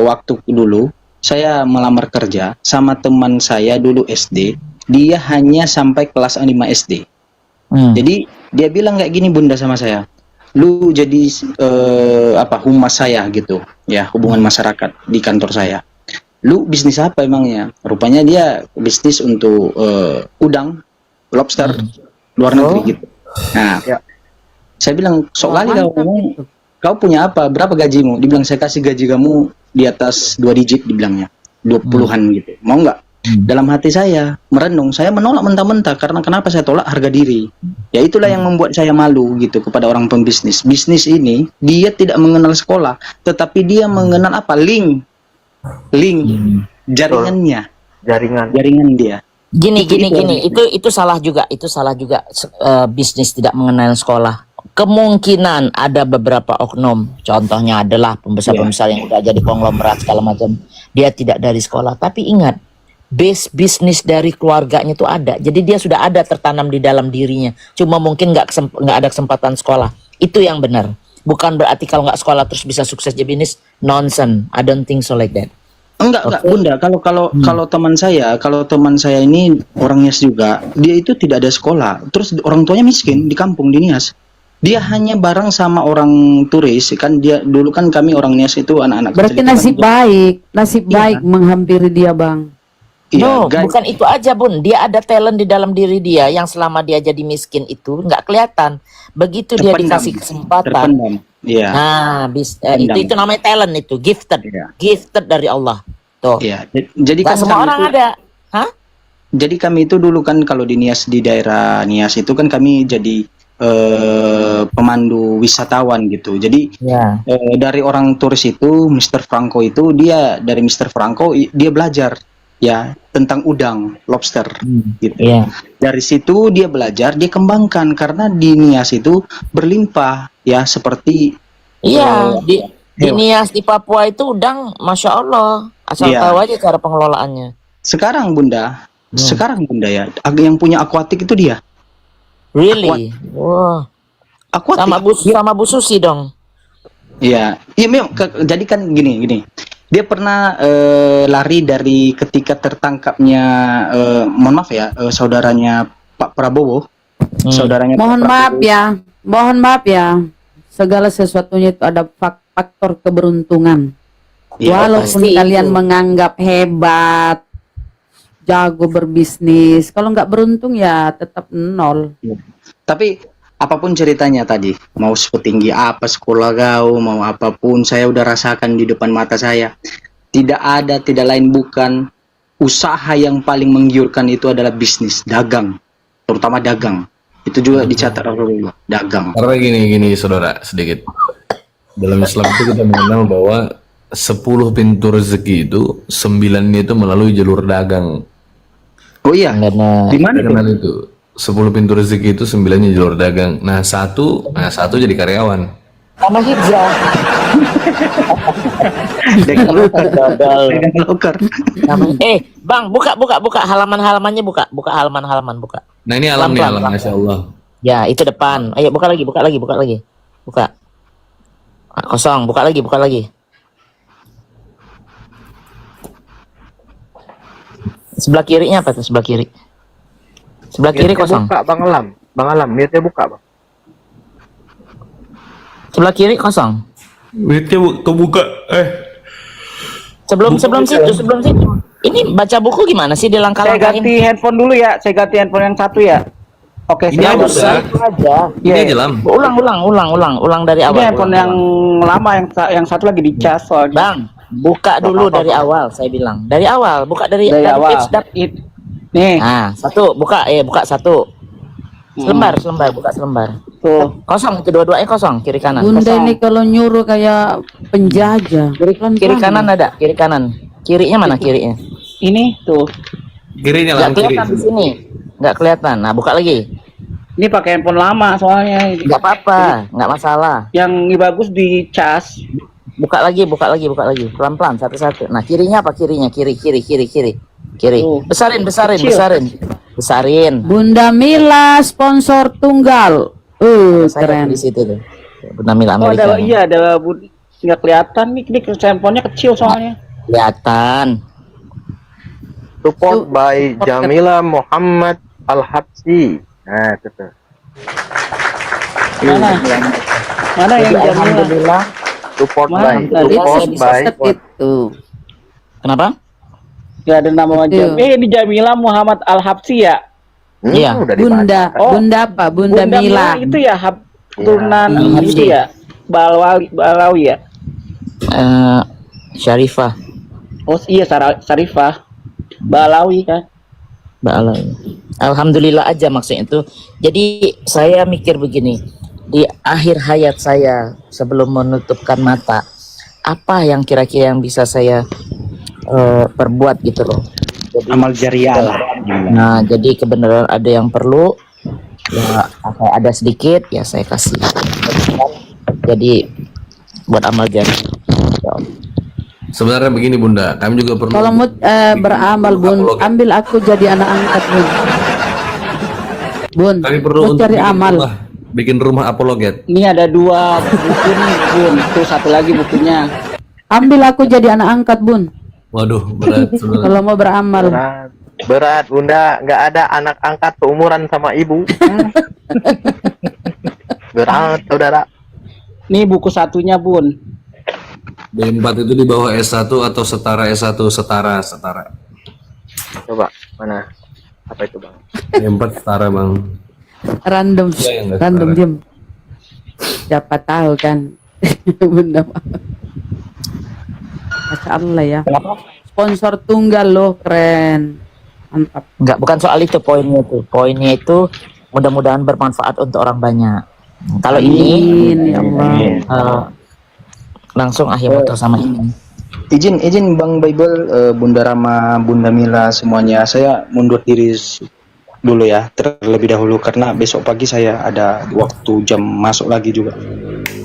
waktu dulu saya melamar kerja sama teman saya dulu SD. Dia hanya sampai kelas 5 SD. Jadi dia bilang kayak gini Bunda sama saya, lu jadi humas saya gitu ya, hubungan masyarakat di kantor saya. lu bisnis apa emangnya? Rupanya dia bisnis untuk udang, lobster luar negeri gitu. Nah, saya bilang, sok kali kau punya apa? Berapa gajimu? Dibilang, saya kasih gaji kamu di atas 2 digit, dibilangnya 20-an gitu. Mau nggak? Dalam hati saya merenung, saya menolak mentah-mentah karena kenapa saya tolak harga diri. Ya itulah yang membuat saya malu gitu kepada orang pembisnis. Bisnis ini dia tidak mengenal sekolah, tetapi dia mengenal apa? Link jaringannya, jaringan dia. Gini, itu salah juga, bisnis tidak mengenal sekolah. Kemungkinan ada beberapa oknum, contohnya adalah pembesar-pembesar yang udah jadi konglomerat segala macam, dia tidak dari sekolah. Tapi ingat, base bisnis dari keluarganya itu ada, jadi dia sudah ada tertanam di dalam dirinya. Cuma mungkin nggak ada kesempatan sekolah. Itu yang benar. Bukan berarti kalau nggak sekolah terus bisa sukses jadi bisnis. Nonsense. I don't think so like that. Enggak Bunda, kalau teman saya ini orang Nias juga, dia itu tidak ada sekolah, terus orang tuanya miskin di kampung di Nias. Dia hanya bareng sama orang turis kan, dia dulu kan kami orang Nias itu anak-anak berarti kecil nasib baik menghampiri dia, Bang. No, bukan itu aja, Bun. Dia ada talent di dalam diri dia yang selama dia jadi miskin itu nggak kelihatan. Begitu dia dikasih kesempatan. Iya. Nah, itu namanya talent, itu gifted, gifted dari Allah. Tuh. Iya. Jadi nggak kan semua orang ada. Hah? Jadi kami itu dulu kan kalau di Nias, di daerah Nias itu kan kami jadi pemandu wisatawan gitu. Jadi dari orang turis itu, Mr. Franco itu dia dari Mr. Franco dia belajar ya tentang udang, lobster gitu. Dari situ dia belajar, dia kembangkan karena di Nias itu berlimpah ya seperti di Nias di Papua itu udang, masya Allah, asal tahu aja cara pengelolaannya. Sekarang Bunda ya, yang punya akuatik itu dia. Really? Wah. Sama Bu Susi dong. Iya, memang. Jadi kan gini. Dia pernah lari dari ketika tertangkapnya, mohon maaf ya, saudaranya Pak Prabowo. Saudaranya. Mohon maaf ya. Segala sesuatunya itu ada faktor keberuntungan. Ya, walaupun pasti kalian itu menganggap hebat, jago berbisnis, kalau nggak beruntung ya tetap nol. Tapi apapun ceritanya tadi, mau setinggi apa sekolah kau, mau apapun, saya udah rasakan di depan mata saya. Tidak lain bukan usaha yang paling menggiurkan itu adalah bisnis, dagang, terutama dagang. Itu juga dicatat Rasulullah, dagang. Karena gini saudara, sedikit. Dalam Islam itu kita mengenal bahwa 10 pintu rezeki itu 9-nya itu melalui jalur dagang. Oh iya, di mana itu? 10 pintu rezeki itu 9-nya jalur dagang. Nah satu jadi karyawan. Sama hijau. Bang, buka halaman-halamannya, buka halaman-halaman. Nah ini alam nih, alam, masya Allah. Ya itu depan. Ayo buka lagi. Buka. Kosong, buka lagi. Sebelah kirinya apa tuh? Sebelah kiri kosong. Buka, Bang Alam, mute-nya buka, Bang. Sebelah kiri kosong. Mute-nya kebuka. Sebelum situ. Ini baca buku gimana sih di langkah-langkah Saya ganti handphone dulu ya. Saya ganti handphone yang satu ya. Oke, ini aja aja. Ini aja Lam. Ulang dari awal. Ini handphone yang lama, yang satu lagi dicas soalnya. Bang, buka dulu dari awal, saya bilang. Dari awal, buka dari awal. Nih. Nah, satu, buka satu. Selembar, buka selembar. Tuh. Kosong, itu dua-duanya kosong, kiri kanan. Bunda Kosong. ini kalau nyuruh kayak penjajah. Kiri kanan ada, kiri kanan. Kirinya mana kirinya? Ini tuh. Kirinya Nggak kelihatan di sini. Nggak kelihatan. Nah, buka lagi. Ini pakai handphone lama soalnya. Nggak apa-apa, nggak masalah. Yang ini bagus dicas. Buka lagi. Pelan-pelan, satu-satu. Nah, kirinya apa? Kiri. Besarin. Bunda Mila sponsor tunggal. Keren. Di situ tuh. Bunda Mila Oh, Amerika. ada nggak kelihatan nih. Ini handphonenya kecil soalnya. Kelihatan. Support by Jamila Muhammad Al-Habsi. Nah, itu tuh. Mana yang Jamila? Alhamdulillah. Support Mana? by Itu. Kenapa? Gak ada nama Itu. Ini Jamila Muhammad Al-Habsi ya? Iya. Udah Bunda, dibaca. Oh, Bunda apa? Bunda Mila. itu ya, turunan Iya. itu ya? Balawi ya? Syarifah. Oh iya, Sarifah. Balawi kan? Alhamdulillah aja maksudnya itu. Jadi saya mikir begini, di akhir hayat saya sebelum menutupkan mata, apa yang kira-kira yang bisa saya perbuat gitu loh. Jadi, Amal jariah lah. nah, jadi kebenaran ada yang perlu, ya saya ada sedikit, ya saya kasih. Jadi buat amal jariah. Sebenarnya begini Bunda, kami juga perlu Kalau mau beramal Bun, ambil aku jadi anak angkat Bun. Bun, kami perlu mau untuk cari amal. bikin rumah apologet. Ini ada 2 buku nih, Bun. Tuh satu lagi bukunya. Ambil aku jadi anak angkat Bun. Waduh, berat sebenarnya. Kalau mau beramal. Berat Bunda, nggak ada anak angkat seumuran sama ibu. Berat saudara. Nih buku satunya, Bun. D4 itu di bawah S1 atau setara S1, setara. Coba mana? Apa itu bang? D4 setara bang. Random, Ya, yang nggak random setara. diam. Siapa tahu kan. Bunda. Masya Allah ya. Sponsor tunggal loh, keren. Mantap. Enggak, bukan soal itu poinnya itu. Poinnya itu mudah-mudahan bermanfaat untuk orang banyak. Kalau ini Amin ya Allah. langsung akhir motor sama ini. Izin Bang Bible, Bunda Rama, Bunda Mila semuanya, saya mundur diri dulu ya terlebih dahulu karena besok pagi saya ada waktu jam masuk lagi juga.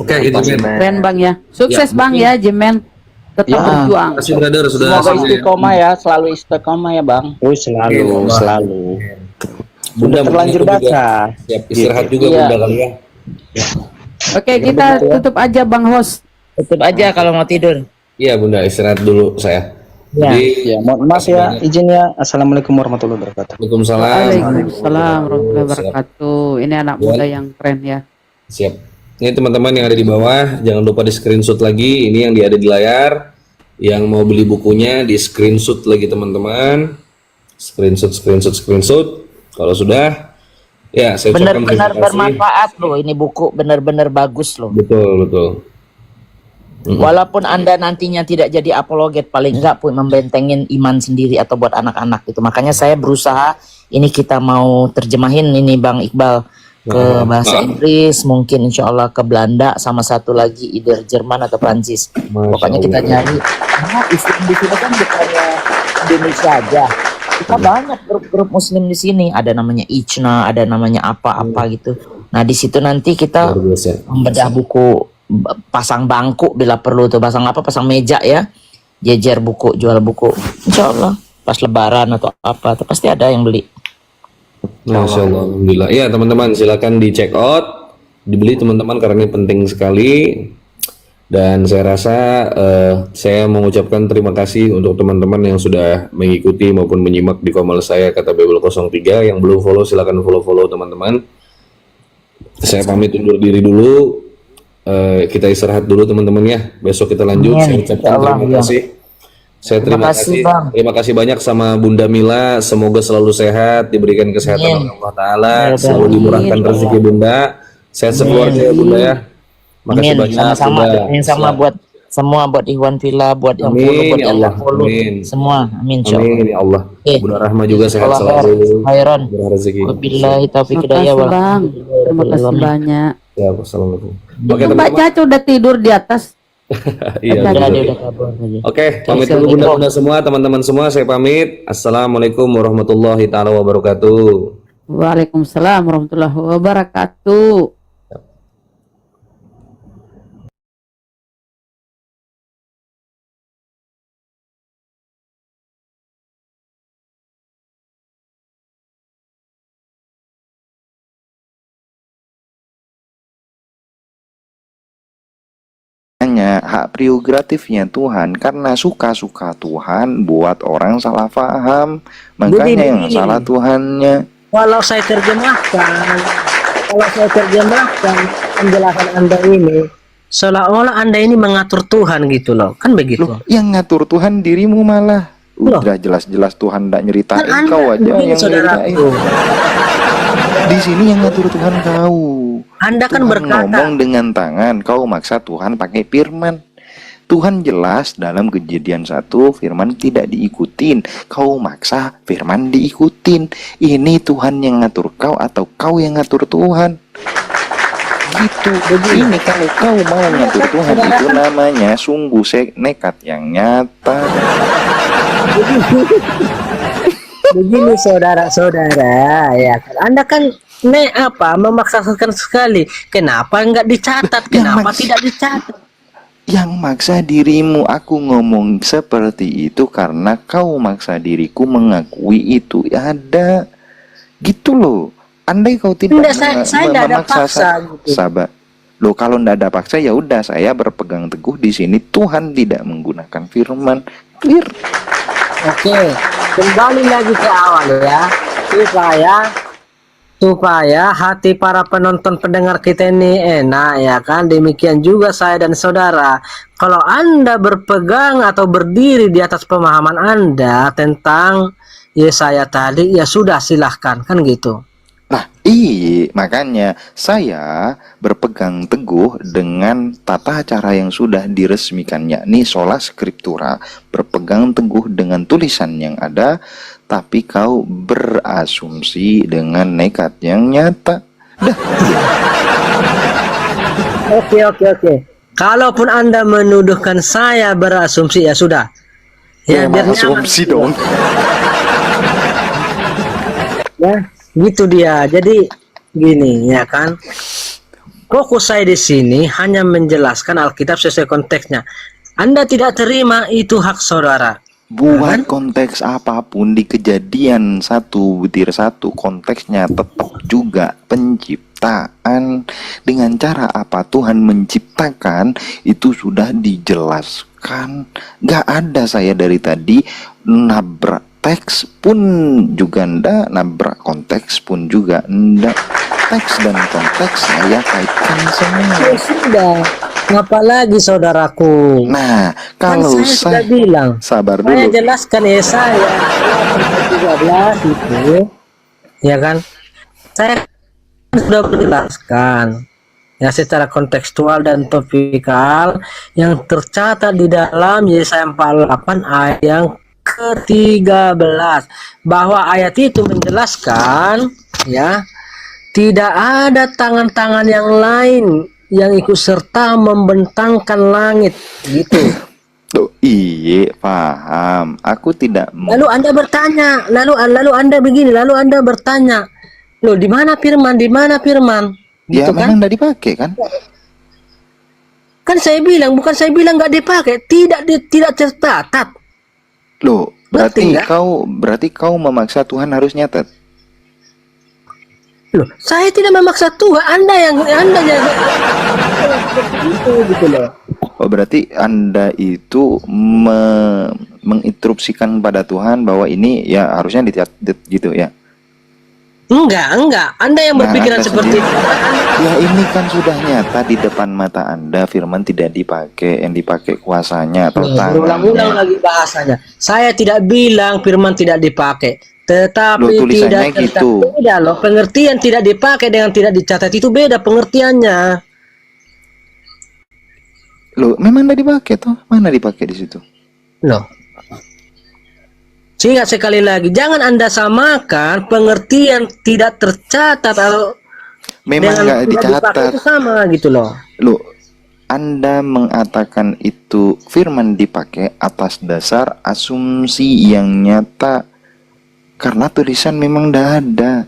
Oke, gitu men. Keren Bang ya. Sukses Ya, Bang ya, Jemen. Tetap Ya, berjuang. Terima kasih brother sudah Semoga hasilnya. istiqomah ya, selalu istiqomah ya, Bang. Oh selalu. Bunda Terlanjur juga baca. siap istirahat juga Iya. Bunda kali ya. Oke, kita tutup aja Bang host. Tutup aja kalau mau tidur. Iya Bunda istirahat dulu saya. Ya. Jadi Ya, mohon maaf ya, izin ya. Assalamualaikum warahmatullahi wabarakatuh. Waalaikumsalam. Waalaikumsalam warahmatullahi wabarakatuh. Ini anak muda yang keren ya. Siap. Ini teman-teman yang ada di bawah, jangan lupa di screenshot lagi. Ini yang ada di layar. Yang mau beli bukunya di screenshot lagi teman-teman. Screenshot. Kalau sudah, ya saya ucapkan terima Benar-benar kasih. bermanfaat loh ini buku, benar-benar bagus loh. Betul. Walaupun Anda nantinya tidak jadi apologet, paling enggak pun membentengin iman sendiri atau buat anak-anak itu. Makanya saya berusaha ini kita mau terjemahin ini Bang Iqbal ke bahasa Inggris, mungkin insya Allah ke Belanda, sama satu lagi either Jerman atau Prancis. Pokoknya kita nyari. Karena Islam di sini kan bukannya Indonesia aja. Kita banyak grup-grup Muslim di sini. Ada namanya Ijna, ada namanya apa-apa gitu. Nah di situ nanti kita Luar biasa. membedah buku, pasang bangku bila perlu tuh, pasang meja ya, jejer buku, jual buku, insya Allah pas lebaran atau apa tuh pasti ada yang beli. Masya Allah, alhamdulillah. Ya teman-teman silakan di check out, dibeli teman-teman karena ini penting sekali. Dan saya rasa saya mengucapkan terima kasih untuk teman-teman yang sudah mengikuti maupun menyimak di komal saya kata Bible 03. Yang belum follow silakan follow teman-teman. Saya pamit undur diri dulu. Kita istirahat dulu teman-teman ya. Besok kita lanjut. Amin. Saya ucapkan Ya Allah, terima ya. kasih. Saya terima kasih. Bang. Terima kasih banyak sama Bunda Mila. Semoga selalu sehat, diberikan kesehatan Amin. oleh Allah Taala, Ya, selalu amin. dimurahkan rezeki Bunda. Sehat sekeluarga ya Bunda ya. Makasih Amin, banyak. sama-sama. Bunda. Amin, sama buat semua, buat Ikhwan Villa, buat yang Amin, follow, buat ya yang Allah. tak follow, Amin. semua. Amin, insyaallah. Amin ya Allah. Oke. Bunda Rahma juga sehat Allah selalu. khairan. Murah rezeki. Wabillahi taufiq Terima hidayah kasih wal Bang. Terima kasih banyak. Ya, wassalamualaikum. Itu Mbak Caca udah tidur di atas. Iya. Udah, betul. dia udah kabur saja. Oke, pamit dulu Bunda-bunda semua, teman-teman semua, saya pamit. Assalamualaikum warahmatullahi taala wabarakatuh. Waalaikumsalam warahmatullahi wabarakatuh. Hanya hak prerogatifnya Tuhan, karena suka-suka Tuhan buat orang salah paham, makanya yang begini. salah Tuhannya. Kalau saya terjemahkan penjelasan Anda ini seolah-olah Anda ini mengatur Tuhan gitu loh. Kan begitu. Loh, yang ngatur Tuhan dirimu malah. Udah jelas-jelas Tuhan nggak nyeritain, Kan kau Anda aja begini, yang nyeritain. saudaraku. Di sini yang ngatur Tuhan kau. Anda kan Tuhan berkata, ngomong dengan tangan, kau maksa Tuhan pakai firman. Tuhan jelas dalam Kejadian 1 firman tidak diikutin, kau maksa firman diikutin. Ini Tuhan yang ngatur kau atau kau yang ngatur Tuhan? Gitu. Ini kalau kau mau ngatur Tuhan itu namanya sungguh nekat yang nyata. begini saudara-saudara, ya kan? Anda kan memaksakan sekali. Kenapa nggak dicatat? Kenapa tidak dicatat? Yang maksa dirimu, aku ngomong seperti itu karena kau maksa diriku mengakui itu ada. Gitu loh. Andai kau tidak Enggak, saya tidak ada paksa gitu. Sabar. Loh, kalau tidak ada paksa ya udah, saya berpegang teguh di sini Tuhan tidak menggunakan firman. Clear. Oke, kembali lagi ke awal ya, supaya hati para penonton pendengar kita ini enak ya kan. Demikian juga saya dan saudara, kalau Anda berpegang atau berdiri di atas pemahaman Anda tentang Yesaya tadi, ya sudah silahkan kan gitu. Nah, iya, makanya saya berpegang teguh dengan tata cara yang sudah diresmikan, yakni sola scriptura, berpegang teguh dengan tulisan yang ada, tapi kau berasumsi dengan nekat yang nyata. Dah. Oke. Kalaupun Anda menuduhkan saya berasumsi, ya sudah. Ya, biar asumsi dong. Ya, gitu dia. Jadi gini ya kan. Fokus saya di sini hanya menjelaskan Alkitab sesuai konteksnya. Anda tidak terima, itu hak saudara. Buat konteks apapun di Kejadian 1:1 konteksnya tetap juga penciptaan. Dengan cara apa Tuhan menciptakan itu sudah dijelaskan. Gak ada saya dari tadi nabrak teks pun juga ndak, nabrak konteks pun juga ndak. Teks dan konteks saya kaitkan semua. Ya sudah, apalagi saudaraku. Nah, kalau kan saya sudah bilang, sabar saya dulu. jelaskan Yesaya 13 itu, ya kan? Saya sudah menjelaskan ya secara kontekstual dan topikal yang tercatat di dalam Yesaya 48 ayat yang ke-13, bahwa ayat itu menjelaskan ya tidak ada tangan-tangan yang lain yang ikut serta membentangkan langit gitu. Tuh, iya, paham. Aku tidak Lalu Anda bertanya, lalu Anda begini, lalu Anda bertanya, loh di mana firman? Di mana firman? ya Gitu memang tidak dipakai kan? Kan saya bilang, bukan saya bilang nggak dipakai, tidak tercatat. Loh, berarti Ngerti nggak? kau memaksa Tuhan harus nyatet. Loh, saya tidak memaksa Tuhan, Anda yang itu gitu loh. Oh, berarti Anda itu menginstruksikan pada Tuhan bahwa ini ya harusnya dicatat gitu ya. Enggak. Anda yang berpikiran Anda seperti sendiri. itu. Ya ini kan sudah nyata di depan mata Anda, firman tidak dipakai, yang dipakai kuasanya atau Berulang-ulang tangannya. lagi bahasanya. Saya tidak bilang firman tidak dipakai, tetapi Loh, tulisannya tidak gitu. Beda loh, pengertian tidak dipakai dengan tidak dicatat itu beda pengertiannya. Loh, memang tidak dipakai tuh. Mana dipakai di situ? Loh. Sehingga sekali lagi jangan Anda samakan pengertian tidak tercatat atau Memang dengan nggak tidak dipakai dicatat. itu sama gitu loh. Loh, Anda mengatakan itu firman dipakai atas dasar asumsi yang nyata. Karena tulisan memang tidak ada.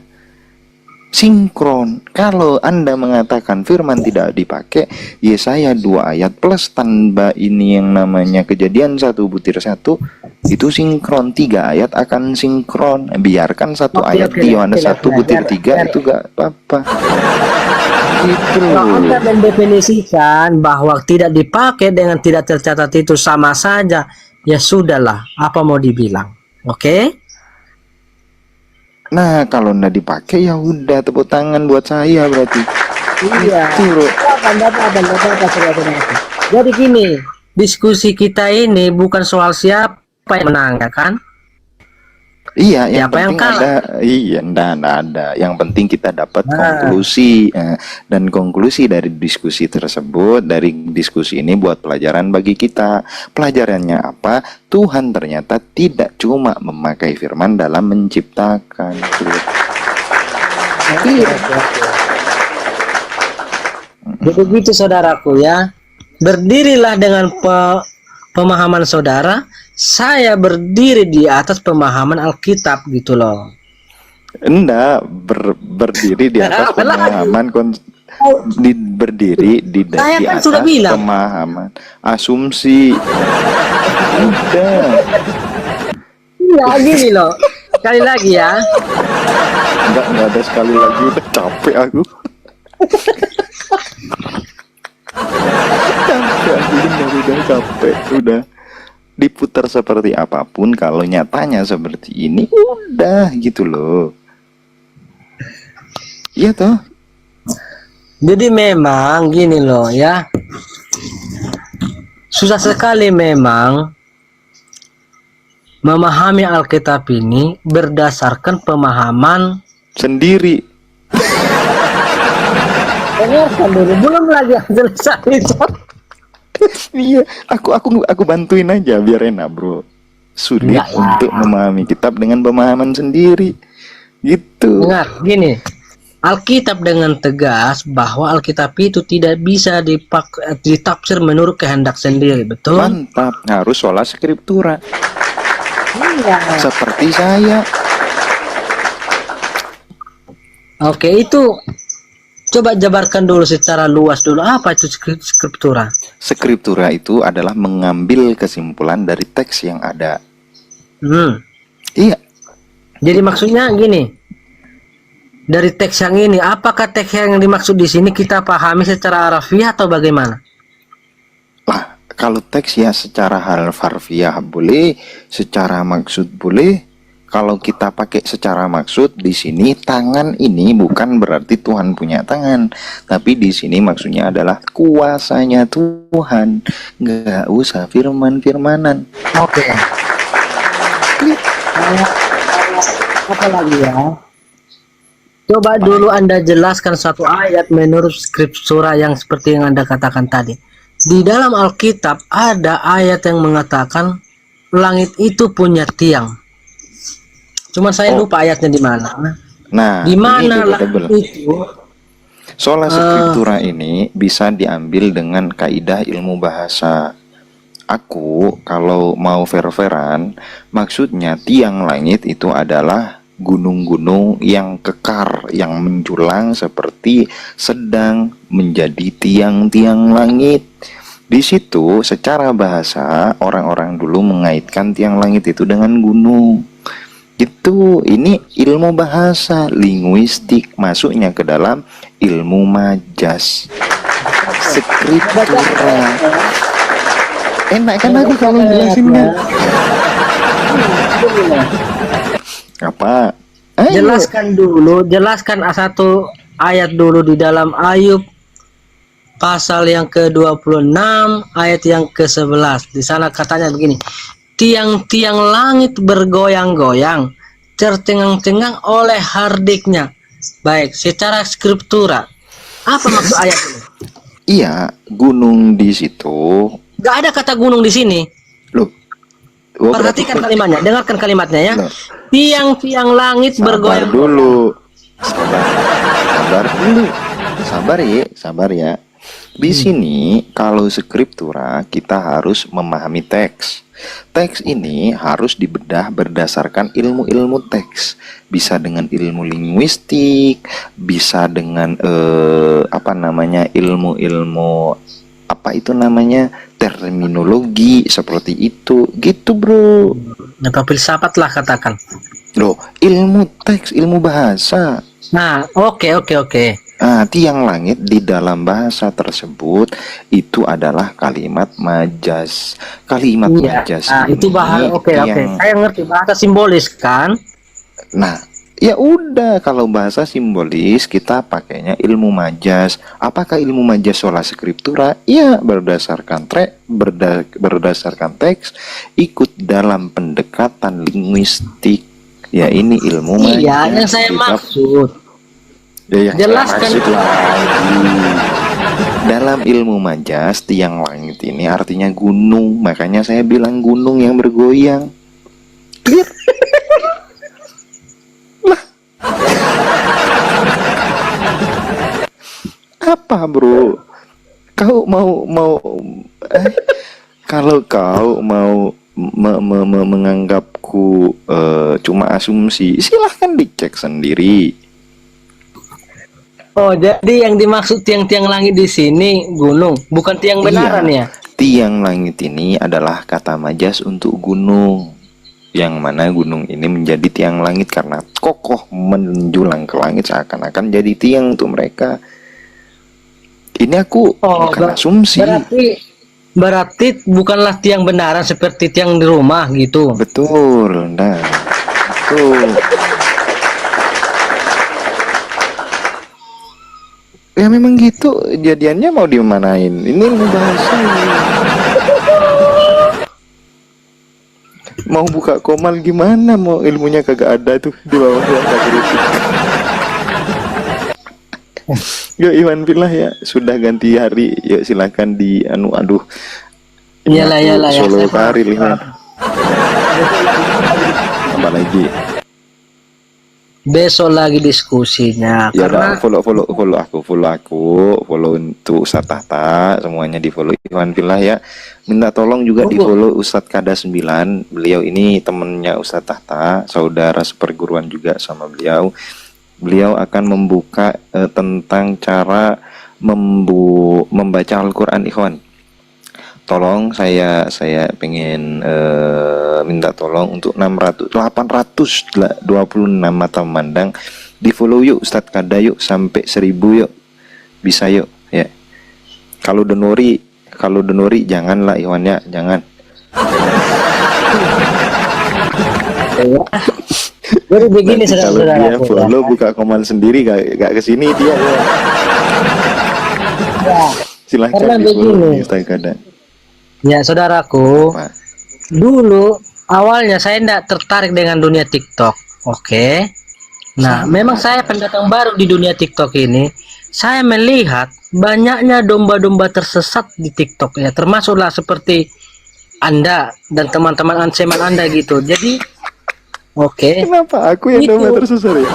Sinkron. Kalau Anda mengatakan firman tidak dipakai, Yesaya 2 ayat plus tanda ini yang namanya Kejadian 1:1 itu sinkron. 3 ayat akan sinkron. Biarkan satu ayat di Yohanes 1:3 itu gak apa-apa. Gitu Kalau loh. Anda mendefinisikan bahwa tidak dipakai dengan tidak tercatat itu sama saja, ya sudahlah, apa mau dibilang. Oke? Nah, kalau nggak dipakai ya udah, tepuk tangan buat saya berarti. Iya. Itu, bro. Jadi gini, diskusi kita ini bukan soal siapa siapa yang menang ya kan? Iya, yang Siapa yang penting kalah? ada, iya, enggak ada. Yang penting kita dapat konklusi. Dan konklusi dari diskusi tersebut, dari diskusi ini buat pelajaran bagi kita. Pelajarannya apa? Tuhan ternyata tidak cuma memakai firman dalam menciptakan. Iya. Jadi begitu saudaraku ya. Berdirilah dengan pemahaman saudara. Saya berdiri di atas pemahaman Alkitab gitu loh. Enggak, berdiri di atas pemahaman berdiri di Saya kan atas sudah bilang. pemahaman asumsi. Udah. Iya gini loh. Sekali lagi ya. Enggak ada sekali lagi, udah capek aku. Capek aku udah capek, udah. Diputar seperti apapun, kalau nyatanya seperti ini udah gitu loh. Iya toh. Jadi memang gini loh ya. Susah sekali memang memahami Alkitab ini berdasarkan pemahaman sendiri. Dengarkan dulu, belum lagi selesai. Iya, aku bantuin aja biar enak, bro. Sulit untuk memahami kitab dengan pemahaman sendiri, gitu. Dengar, gini, Alkitab dengan tegas bahwa Alkitab itu tidak bisa ditafsir menurut kehendak sendiri, betul? Mantap, harus sola scriptura. Iya. Seperti saya. Oke, itu coba jabarkan dulu secara luas dulu, apa itu scriptura? Scriptura itu adalah mengambil kesimpulan dari teks yang ada. Iya. Jadi maksudnya gini, dari teks yang ini, apakah teks yang dimaksud di sini kita pahami secara harfiah atau bagaimana? Lah, kalau teks ya secara harfiah boleh, secara maksud boleh. Kalau kita pakai secara maksud di sini, tangan ini bukan berarti Tuhan punya tangan, tapi di sini maksudnya adalah kuasanya Tuhan. Nggak usah firman-firmanan. Oke. Apa lagi ya? Coba dulu Anda jelaskan satu ayat menurut scriptura yang seperti yang Anda katakan tadi. Di dalam Alkitab ada ayat yang mengatakan langit itu punya tiang. Cuma saya lupa ayatnya di mana. Nah, di mana ini langit itu? Sola scriptura ini bisa diambil dengan kaidah ilmu bahasa. Aku kalau mau fair-fairan, maksudnya tiang langit itu adalah gunung-gunung yang kekar, yang menjulang seperti sedang menjadi tiang-tiang langit. Di situ secara bahasa orang-orang dulu mengaitkan tiang langit itu dengan gunung. Itu ini ilmu bahasa, linguistik, masuknya ke dalam ilmu majas. Scriptura. Enak kan aku kalau jelasin kan? Apa? Jelaskan satu ayat dulu di dalam Ayub pasal yang ke-26 ayat yang ke-11. Di sana katanya begini. Tiang-tiang langit bergoyang-goyang, tercengang-cengang oleh hardiknya. Baik, secara scriptura, apa maksud ayat ini? Iya, gunung di situ. Gak ada kata gunung di sini. Loh. Perhatikan kalimatnya, dengarkan kalimatnya ya. Tiang-tiang langit bergoyang. Dulu. Sabar dulu. Sabar ya. Di sini kalau scriptura kita harus memahami teks. Teks ini harus dibedah berdasarkan ilmu-ilmu teks. Bisa dengan ilmu linguistik, bisa dengan ilmu-ilmu terminologi seperti itu, gitu bro. Apa filsafat lah katakan. Loh, ilmu teks, ilmu bahasa. Nah, oke. Nah, tiang langit di dalam bahasa tersebut itu adalah kalimat majas. Kalimat majas itu bahasa oke. Saya ngerti bahasa simbolis kan. Nah, Ya udah, kalau bahasa simbolis kita pakainya ilmu majas. Apakah ilmu majas sola scriptura? Ya, berdasarkan teks, ikut dalam pendekatan linguistik. Ya, ini ilmu majas. Iya, yang saya maksud. Ya, yang Jelaskan. saya maksud lagi. Dalam ilmu majas, tiang langit ini artinya gunung. Makanya saya bilang gunung yang bergoyang. Clear? Apa bro? Kau kalau kau mau menganggapku cuma asumsi, silahkan dicek sendiri. Oh, jadi yang dimaksud tiang-tiang langit di sini gunung, bukan tiang benaran Iya, ya? tiang langit ini adalah kata majas untuk gunung, yang mana gunung ini menjadi tiang langit karena kokoh menjulang ke langit, seakan-akan jadi tiang untuk mereka. Ini aku bukan asumsi. Berarti bukanlah tiang benaran seperti tiang di rumah gitu. Betul, nah, betul. Ya memang gitu, jadiannya mau dimanain. Ini ilmu bahasa. Mau buka komal gimana? Mau ilmunya kagak ada tuh di bawahnya. Yuk Iwan Billah ya, sudah ganti hari. Yuk silakan di aduh. Iyalah ya. Solo Karil Iwan. Apa lagi? Besok lagi diskusinya. Ya Karena udah, follow untuk Ustadz Tahta, semuanya di follow Iwan Billah ya. Minta tolong juga di follow Ustadz Kada 9. Beliau ini temennya Ustadz Tahta, saudara seperguruan juga sama beliau. Beliau akan membuka tentang cara membaca Al-Quran, Ikhwan. Tolong saya pengen minta tolong untuk 826 mata memandang di follow yuk Ustadz Kada yuk, sampai 1000 yuk, bisa yuk ya. Kalau donori janganlah Iwan ya, jangan. Jadi begini Nanti kalau dia follow buka komen sendiri gak kesini dia ya. Silahkan Karena di follow begini. Ustadz Kada. Ya saudaraku, dulu awalnya saya tidak tertarik dengan dunia TikTok. Oke. Nah, memang saya pendatang baru di dunia TikTok ini. Saya melihat banyaknya domba-domba tersesat di TikTok ya, termasuklah seperti Anda dan teman-teman anseman Anda gitu. Jadi, oke. Kenapa aku yang domba tersesat ya?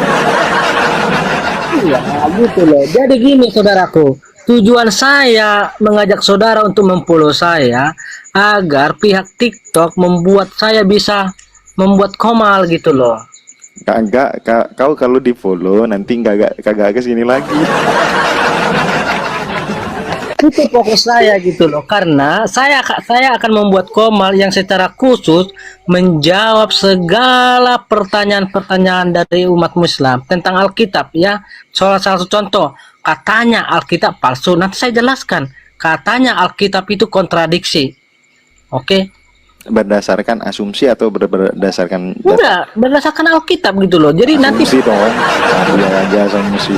Iya, gitu loh. Jadi gini saudaraku, tujuan saya mengajak saudara untuk memfollow saya agar pihak TikTok membuat saya bisa membuat komal gitu loh. Kau kalau di follow nanti kagak kesini lagi. Itu fokus saya gitu loh, karena saya akan membuat komal yang secara khusus menjawab segala pertanyaan-pertanyaan dari umat Muslim tentang Alkitab ya. Salah satu contoh, katanya Alkitab palsu, nanti saya jelaskan. Katanya Alkitab itu kontradiksi. Oke. Berdasarkan asumsi atau berdasarkan Udah, berdasarkan Alkitab gitu loh. Jadi asumsi nanti dong. Dia aja asumsi.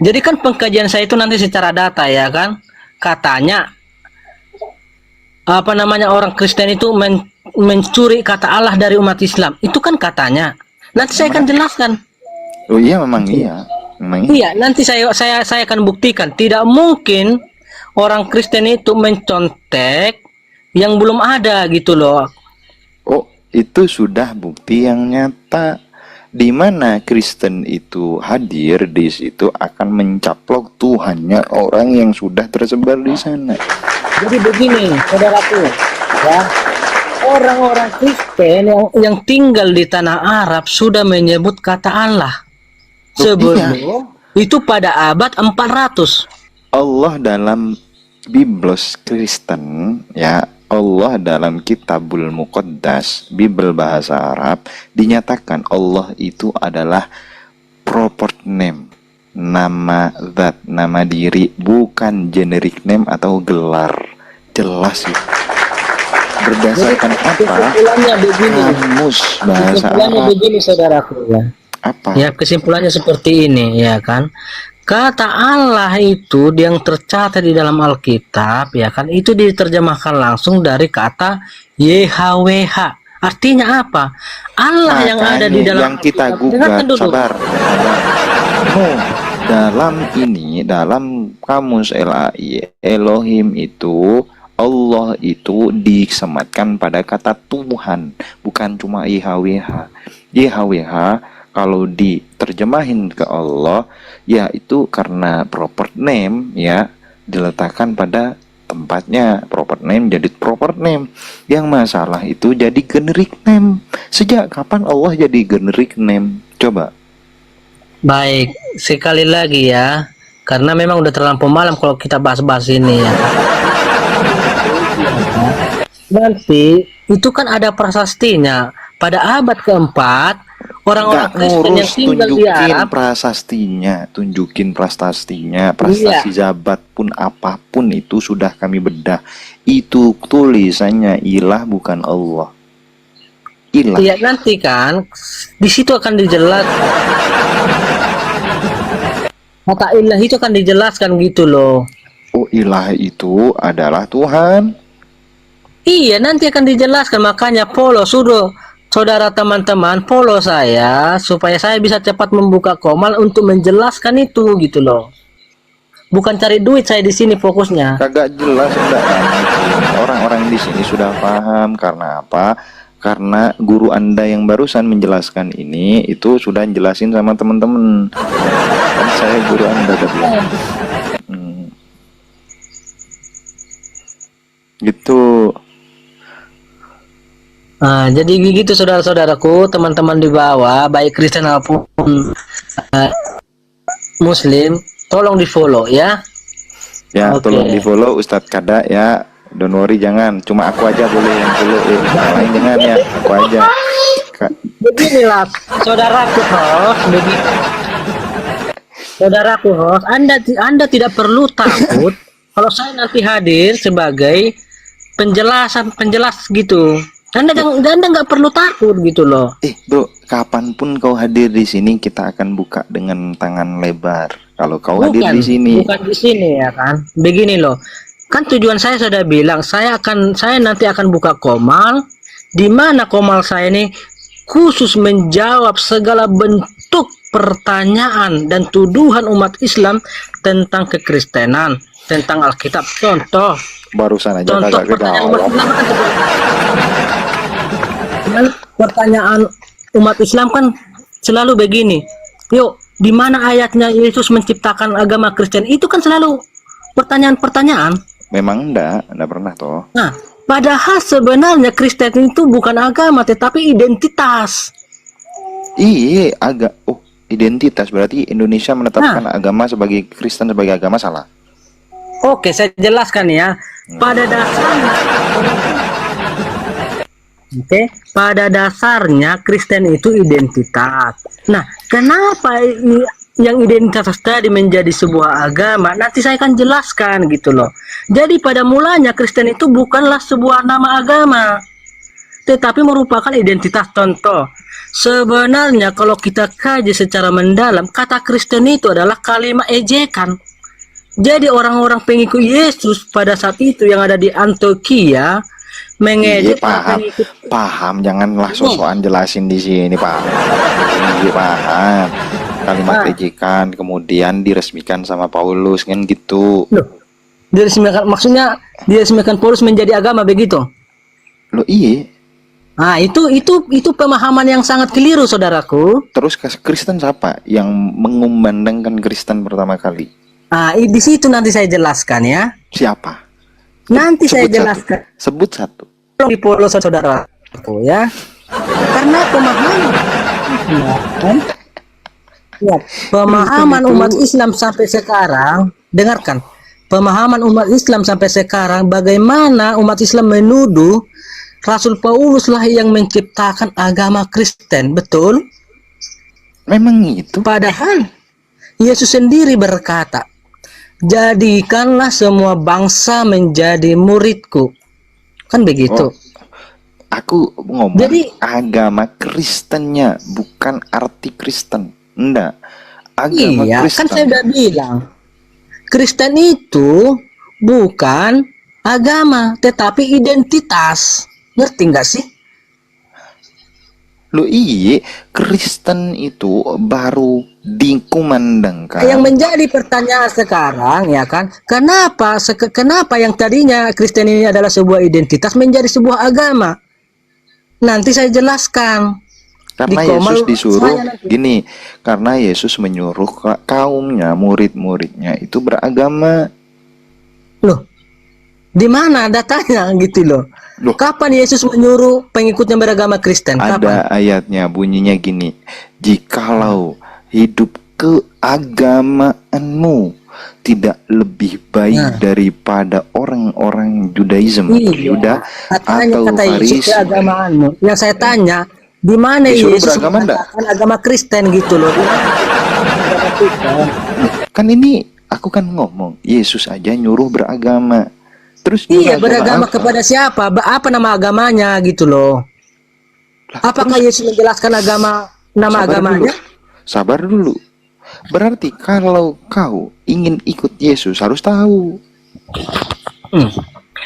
jadi kan pengkajian saya itu nanti secara data ya kan. Katanya apa namanya, orang Kristen itu mencuri kata Allah dari umat Islam. Itu kan katanya. Nanti saya akan jelaskan. Oh iya, memang iya. Memang iya. Iya, nanti saya akan buktikan. Tidak mungkin orang Kristen itu mencontek yang belum ada gitu loh. Oh, itu sudah bukti yang nyata. Di mana Kristen itu hadir, di situ akan mencaplok Tuhannya orang yang sudah tersebar di sana. Jadi begini, saudaraku, ya, orang-orang Kristen yang tinggal di tanah Arab sudah menyebut kata Allah sebelum itu pada abad 400. Allah dalam Biblos Kristen ya, Allah dalam Kitabul Muqaddas, Bible bahasa Arab, dinyatakan Allah itu adalah proper name, nama zat, nama diri, bukan generic name atau gelar. Jelas itu. berdasarkan apa? Kesimpulannya begini. Kamus bahasa Kesimpulannya Arab. begini saudaraku ya. Apa? Ya kesimpulannya seperti ini ya kan. Kata Allah itu yang tercatat di dalam Alkitab ya kan, itu diterjemahkan langsung dari kata YHWH. Artinya apa? Allah yang ada di dalam yang kita Alkitab. gugat, Dengarkan dulu. sabar. Oh, dalam ini, dalam kamus LAI, Elohim itu, Allah itu disematkan pada kata Tuhan, bukan cuma YHWH. YHWH kalau diterjemahin ke Allah, ya itu karena proper name ya, diletakkan pada tempatnya. Proper name jadi proper name. Yang masalah itu jadi generic name. Sejak kapan Allah jadi generic name? Coba. Baik, sekali lagi ya, karena memang udah terlampau malam kalau kita bahas-bahas ini ya. Nanti itu kan ada prasastinya. Pada abad keempat, orang-orang Nggak Kristen yang ngurus, tinggal di tunjukin Arab, prasastinya, tunjukin prasastinya, prestasi jabat pun apapun itu sudah kami bedah. Itu tulisannya ilah bukan Allah. Ilah. ya nanti kan di situ akan dijelaskan. Kata ilah itu akan dijelaskan gitu loh. Oh, ilah itu adalah Tuhan. Iya, nanti akan dijelaskan. Makanya follow sudah saudara teman-teman, follow saya supaya saya bisa cepat membuka komal untuk menjelaskan itu gitu loh. Bukan cari duit saya di sini fokusnya. Kagak jelas enggak. Orang-orang di sini sudah paham karena apa? Karena guru Anda yang barusan menjelaskan ini itu sudah jelasin sama teman-teman. Kan saya guru Anda tadi. Gitu. Nah, jadi begitu saudara-saudaraku, teman-teman di bawah, baik Kristen maupun Muslim, tolong di follow ya. Ya, Oke. tolong di follow Ustadz Kada ya. Don't worry, jangan cuma aku aja boleh yang follow, yang lain jangan ya, aku aja. Beginilah saudaraku host, saudaraku host, Anda tidak perlu takut kalau saya nanti hadir sebagai penjelas gitu. Anda nggak perlu takut gitu loh. Bro, kapanpun kau hadir di sini kita akan buka dengan tangan lebar. Kalau kau hadir di sini. Bukan di sini ya kan. Begini loh. Kan tujuan saya sudah bilang, saya nanti akan buka komal, di mana komal saya ini khusus menjawab segala bentuk pertanyaan dan tuduhan umat Islam tentang kekristenan, tentang Alkitab. Contoh, barusan aja contoh kagak pertanyaan umat kejawab. Islam, pertanyaan umat Islam kan selalu begini. Yuk, di mana ayatnya Yesus menciptakan agama Kristen? Itu kan selalu pertanyaan-pertanyaan. Memang enggak pernah toh. Nah, padahal sebenarnya Kristen itu bukan agama tetapi identitas. Iya, identitas berarti Indonesia menetapkan agama sebagai Kristen sebagai agama salah. Oke, saya jelaskan ya. Pada dasarnya pada dasarnya Kristen itu identitas. Nah, kenapa yang identitas tadi menjadi sebuah agama? Nanti saya akan jelaskan gitu loh. Jadi pada mulanya Kristen itu bukanlah sebuah nama agama, tetapi merupakan identitas. Contoh, sebenarnya kalau kita kaji secara mendalam, kata Kristen itu adalah kalimat ejekan. Jadi orang-orang pengikut Yesus pada saat itu yang ada di Antioquia mengejek paham, janganlah sosokan jelasin di sini, paham. Iya, paham. Kalimat ejekan kemudian diresmikan sama Paulus kan gitu. Loh, diresmikan maksudnya diresmikan Paulus menjadi agama begitu? Loh, iya. Nah, itu pemahaman yang sangat keliru, saudaraku. Terus Kristen siapa yang mengumandangkan Kristen pertama kali? Nah, di situ nanti saya jelaskan ya. Siapa? Nanti saya jelaskan. Sebut satu. Di Paulus, saudaraku ya. Karena pemahaman umat Islam sampai sekarang, dengarkan. Pemahaman umat Islam sampai sekarang bagaimana umat Islam menuduh Rasul Paulus lah yang menciptakan agama Kristen, betul? Memang itu. Padahal Yesus sendiri berkata, "Jadikanlah semua bangsa menjadi muridku." Kan begitu. Aku ngomong Jadi- agama Kristennya, bukan arti Kristen. Enggak. Agama Iya, Kristen. kan saya udah bilang, Kristen itu bukan agama, tetapi identitas. Ngerti nggak sih? Lo iya, Kristen itu baru dikumandangkan. Yang menjadi pertanyaan sekarang ya kan, kenapa yang tadinya Kristen ini adalah sebuah identitas menjadi sebuah agama? Nanti saya jelaskan. Karena Di Komal Yesus disuruh saya nanti. gini, karena Yesus menyuruh kaumnya, murid-muridnya itu beragama. Loh, di mana datanya gitu loh? Kapan Yesus menyuruh pengikutnya beragama Kristen? Kapan? Ada ayatnya bunyinya gini, jikalau hidup keagamaanmu tidak lebih baik daripada orang-orang Judaism atau Yuda Katanya atau kata Yesus Farisi. keagamaanmu. Yang saya tanya, di mana Disuruh Yesus beragama enggak? mengatakan agama Kristen gitu loh? Di mana agama Kristen? Kan ini aku kan ngomong, Yesus aja nyuruh beragama. Terus Iya, nyuruh beragama apa? kepada siapa? Apa nama agamanya gitu loh? Apakah Yesus menjelaskan nama agamanya? Sabar dulu. Berarti kalau kau ingin ikut Yesus harus tahu.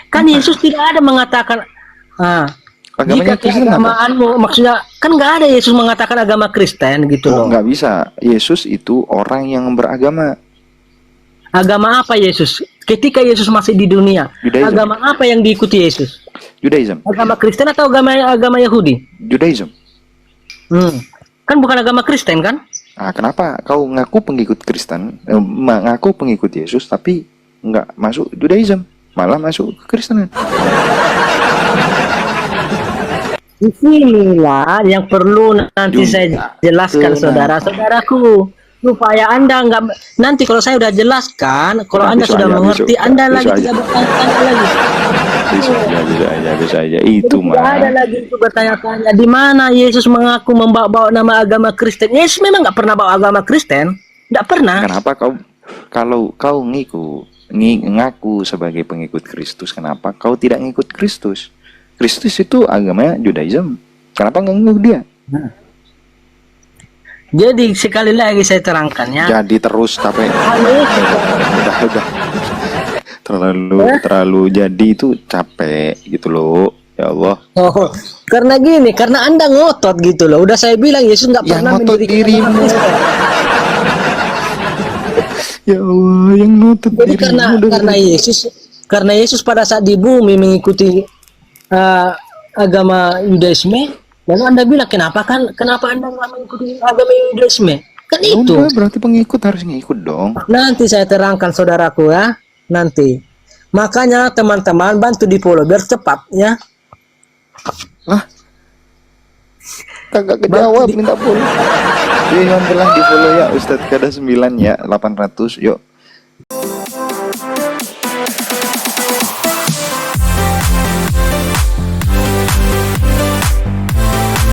Kan Yesus tidak ada mengatakan Agamanya jika Kristen apa? keagamaanmu, maksudnya kan nggak ada Yesus mengatakan agama Kristen gitu Oh, loh. nggak bisa. Yesus itu orang yang beragama. Agama apa Yesus? Ketika Yesus masih di dunia, Judaism. agama apa yang diikuti Yesus? Judaism. Agama Kristen atau agama Yahudi? Judaism. Kan bukan agama Kristen kan? Nah, kenapa kau ngaku pengikut Kristen, ngaku pengikut Yesus, tapi nggak masuk Judaism, malah masuk ke Kristenan? Inilah yang perlu nanti saya jelaskan saudara-saudaraku, supaya Anda nggak nanti kalau saya udah jelaskan, kalau Nah, Anda besok sudah aja, mengerti, besok. Anda Besok lagi aja. tidak bertanya-tanya lagi. Bisa aja. Jadi Itu tidak ada mah. lagi itu bertanya-tanya di mana Yesus mengaku membawa nama agama Kristen. Yesus memang nggak pernah bawa agama Kristen, nggak pernah. Kenapa kau kalau kau ngaku sebagai pengikut Kristus, kenapa kau tidak ngikut Kristus? Kristus itu agamanya Judaism. Kenapa nggak ngikut dia? Jadi sekali lagi saya terangkan ya. Jadi terus tapi udah terlalu jadi itu capek gitu loh. Ya Allah. Oh, karena gini, karena Anda ngotot gitu loh. Udah saya bilang Yesus nggak Yang pernah ngotot mendirikan dirimu. agama Kristen. Ya Allah, yang ngotot Jadi dirimu. karena Yesus pada saat di bumi mengikuti agama Yudaisme, lalu Anda bilang kenapa Anda nggak mengikuti agama Yudaisme? Kan itu. Udah, berarti pengikut harus ngikut dong. Nanti saya terangkan saudaraku ya. Nanti. Makanya teman-teman bantu di follow biar cepat ya. Kagak kejawab minta follow. Yang telah di follow ya Ustadz Kada 9 ya 800. Yuk